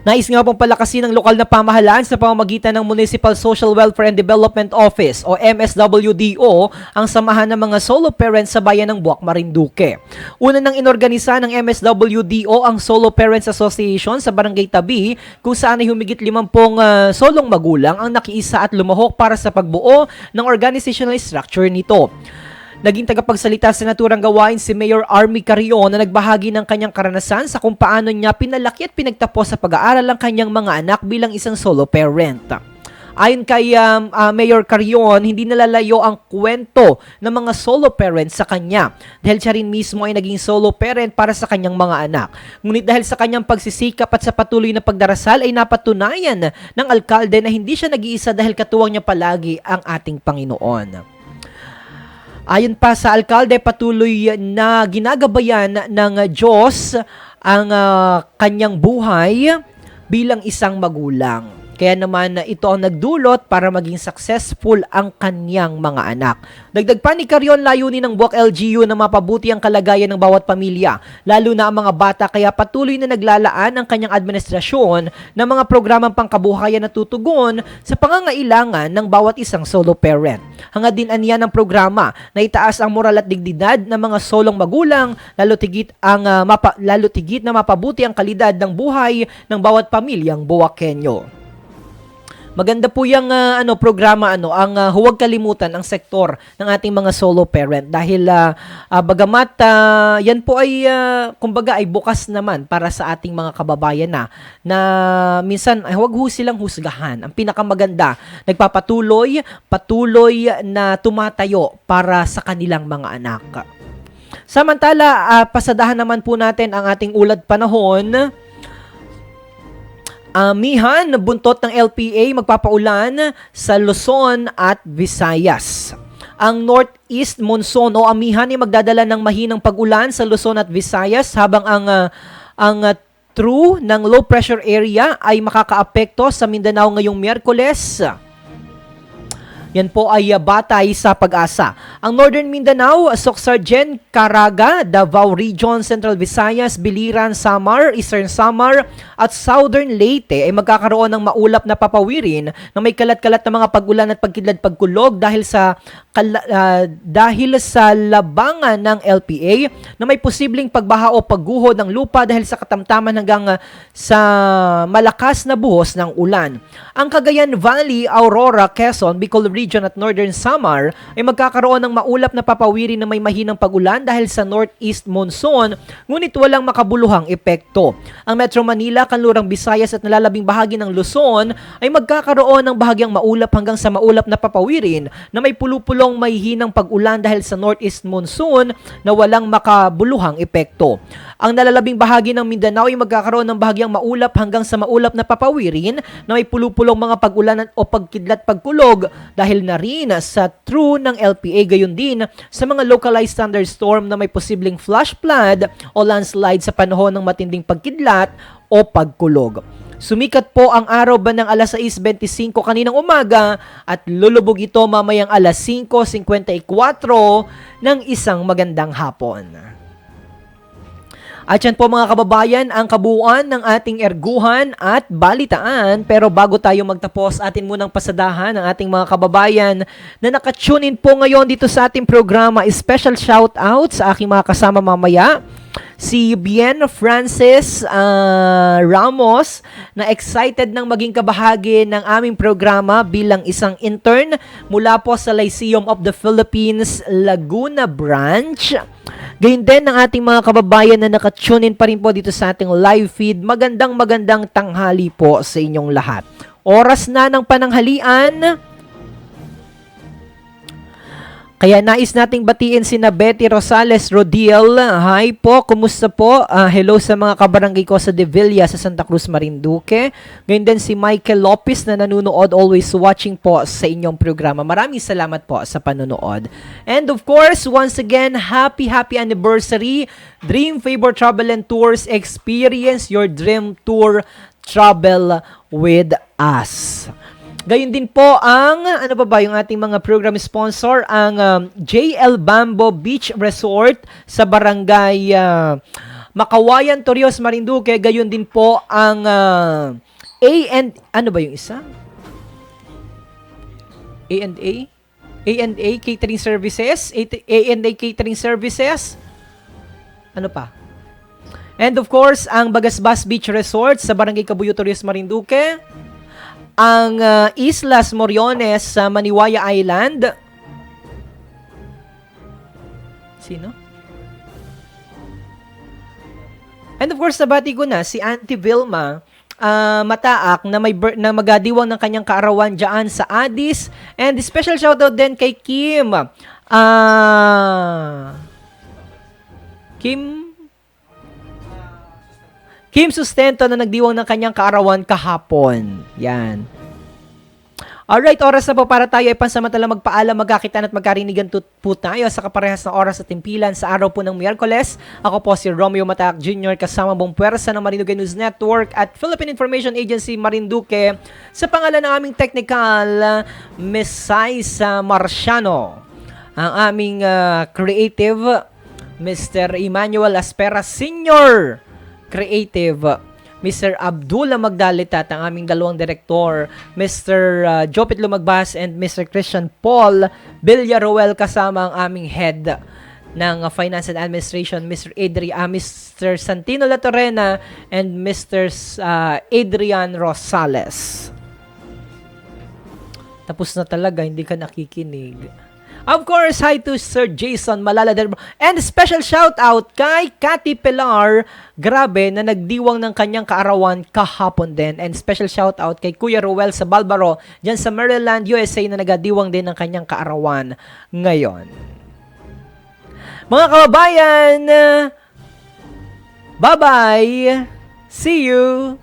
Nais nga pong palakasin ng lokal na pamahalaan sa pamamagitan ng Municipal Social Welfare and Development Office o MSWDO ang samahan ng mga solo parents sa bayan ng Buwak, Marinduque. Una nang inorganisa ng MSWDO ang Solo Parents Association sa Barangay Tabi, kung saan ay humigit 50 solong magulang ang nakiisa at lumahok para sa pagbuo ng organizational structure nito. Naging tagapagsalita sa naturang gawain si Mayor Army Carrion na nagbahagi ng kanyang karanasan sa kung paano niya pinalaki at pinagtapos sa pag-aaral ang kanyang mga anak bilang isang solo parent. Ayon kay Mayor Carrion, hindi nalalayo ang kwento ng mga solo parents sa kanya dahil siya rin mismo ay naging solo parent para sa kanyang mga anak. Ngunit dahil sa kanyang pagsisikap at sa patuloy na pagdarasal ay napatunayan ng alkalde na hindi siya nag-iisa dahil katuwang niya palagi ang ating Panginoon. Ayon pa sa alkalde, patuloy na ginagabayan ng Diyos ang kanyang buhay bilang isang magulang. Kaya naman ito ang nagdulot para maging successful ang kanyang mga anak. Dagdag pa ni Carrion, layunin ng Buwak LGU na mapabuti ang kalagayan ng bawat pamilya, lalo na ang mga bata, kaya patuloy na naglalaan ang kanyang administrasyon ng mga programang pangkabuhayan na tutugon sa pangangailangan ng bawat isang solo parent. Hangad din aniya ng programa na itaas ang moral at dignidad ng mga solong magulang, lalo tigit na mapabuti ang kalidad ng buhay ng bawat pamilyang Buwakenyo. Maganda po yung programa, ang huwag kalimutan ang sektor ng ating mga solo parent dahil bagamat yan po ay kumbaga ay bukas naman para sa ating mga kababayan na minsan ay huwag silang husgahan. Ang pinakamaganda, patuloy na tumatayo para sa kanilang mga anak. Samantala, pasadahan naman po natin ang ating ulad panahon. Amihan, buntot ng LPA magpapaulan sa Luzon at Visayas. Ang northeast monsoon o amihan ay magdadala ng mahinang pag-ulan sa Luzon at Visayas habang ang true ng low pressure area ay makakaapekto sa Mindanao ngayong Miyerkules. Yan po ay batay sa Pag-asa. Ang Northern Mindanao, Socsargen, Caraga, Davao Region, Central Visayas, Biliran, Samar, Eastern Samar, at Southern Leyte ay magkakaroon ng maulap na papawirin na may kalat-kalat na mga pag-ulan at pagkidlad-pagkulog dahil sa labangan ng LPA na may posibleng pagbaha o pagguho ng lupa dahil sa katamtaman hanggang sa malakas na buhos ng ulan. Ang Cagayan Valley, Aurora, Quezon, Bicol Region at Northern Samar ay magkakaroon ng maulap na papawirin na may mahinang pag-ulan dahil sa northeast monsoon, ngunit walang makabuluhang epekto. Ang Metro Manila, Kanlurang Visayas at nalalabing bahagi ng Luzon ay magkakaroon ng bahagyang maulap hanggang sa maulap na papawirin na may pulupulong may hinang pag-ulan dahil sa northeast monsoon na walang makabuluhang epekto. Ang nalalabing bahagi ng Mindanao ay magkakaroon ng bahagyang maulap hanggang sa maulap na papawirin na may pulupulong mga pag-ulan o pagkidlat pagkulog dahil na rin sa true ng LPA, gayon din sa mga localized thunderstorm na may posibleng flash flood o landslide sa panahon ng matinding pagkidlat o pagkulog. Sumikat po ang araw ba ng alas 6:25 kaninang umaga at lulubog ito mamayang alas 5:54 ng isang magandang hapon. At yan po mga kababayan, ang kabuuan ng ating erguhan at balitaan. Pero bago tayo magtapos, atin munang pasadahan ang ating mga kababayan na nakatune in po ngayon dito sa ating programa. Special shout out sa aking mga kasama mamaya. Si Bien Francis Ramos na excited nang maging kabahagi ng aming programa bilang isang intern mula po sa Lyceum of the Philippines Laguna Branch. Gayun din ng ating mga kababayan na nakatune in pa rin po dito sa ating live feed. Magandang tanghali po sa inyong lahat. Oras na ng pananghalian. Kaya nais nating batiin sina Betty Rosales Rodiel. Hi po, kumusta po? Hello sa mga kabarangay ko sa Devilla sa Santa Cruz, Marinduque. Ngayon din si Michael Lopez na nanonood, always watching po sa inyong programa. Maraming salamat po sa panonood. And of course, once again, happy anniversary. Dream Favor Travel and Tours, experience your dream tour, travel with us. Gayun din po ang, ano ba yung ating mga program sponsor, ang JL Bambo Beach Resort sa Barangay Makawayan, Torrijos, Marinduque. Gayun din po ang ano ba yung isa? A&A Catering Services. A&A Catering Services. Ano pa? And of course, ang Bagasbas Beach Resort sa Barangay Cabuyo, Torrijos, Marinduque. Ang Islas Moriones sa Maniwaya Island. Sino? And of course, nabati ko na si Auntie Vilma Mataak na na magadiwang ng kanyang kaarawan dyan sa Addis. And special shoutout din kay Kim. Kim Sustento na nagdiwang ng kanyang kaarawan kahapon. Yan. Alright, oras na po para tayo ay pansamantala magpaalam, magkakitan at magkarinigan po tayo sa kaparehas na oras at timpilan sa araw po ng Miyerkules. Ako po si Romeo Mataak Jr. kasama buong puwersa ng Marinduque News Network at Philippine Information Agency Marinduque sa pangalan ng aming technical, Miss Saisa Marciano. Ang aming creative, Mr. Emmanuel Aspera Sr., creative, Mr. Abdullah Magdalit at ang aming dalawang direktor, Mr. Jopit Lumagbas and Mr. Christian Paul Villaruel kasama ang aming head ng Finance and Administration, Mr. Mr. Santino Latorena and Mr. Adrian Rosales. Tapos na talaga, hindi ka nakikinig. Of course, hi to Sir Jason Malalader. And special shout out kay Cathy Pilar, grabe, na nagdiwang ng kanyang kaarawan kahapon din. And special shout out kay Kuya Ruel sa Balbaro, dyan sa Maryland, USA, na nagadiwang din ng kanyang kaarawan ngayon. Mga kababayan, bye-bye! See you!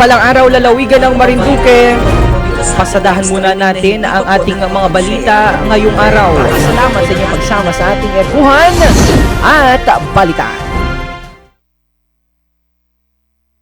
Mapagpalang araw, lalawigan ng Marinduque. Pasadahan muna natin ang ating mga balita ngayong araw. Salamat sa inyong pagsama sa ating erkuhan at balitaan.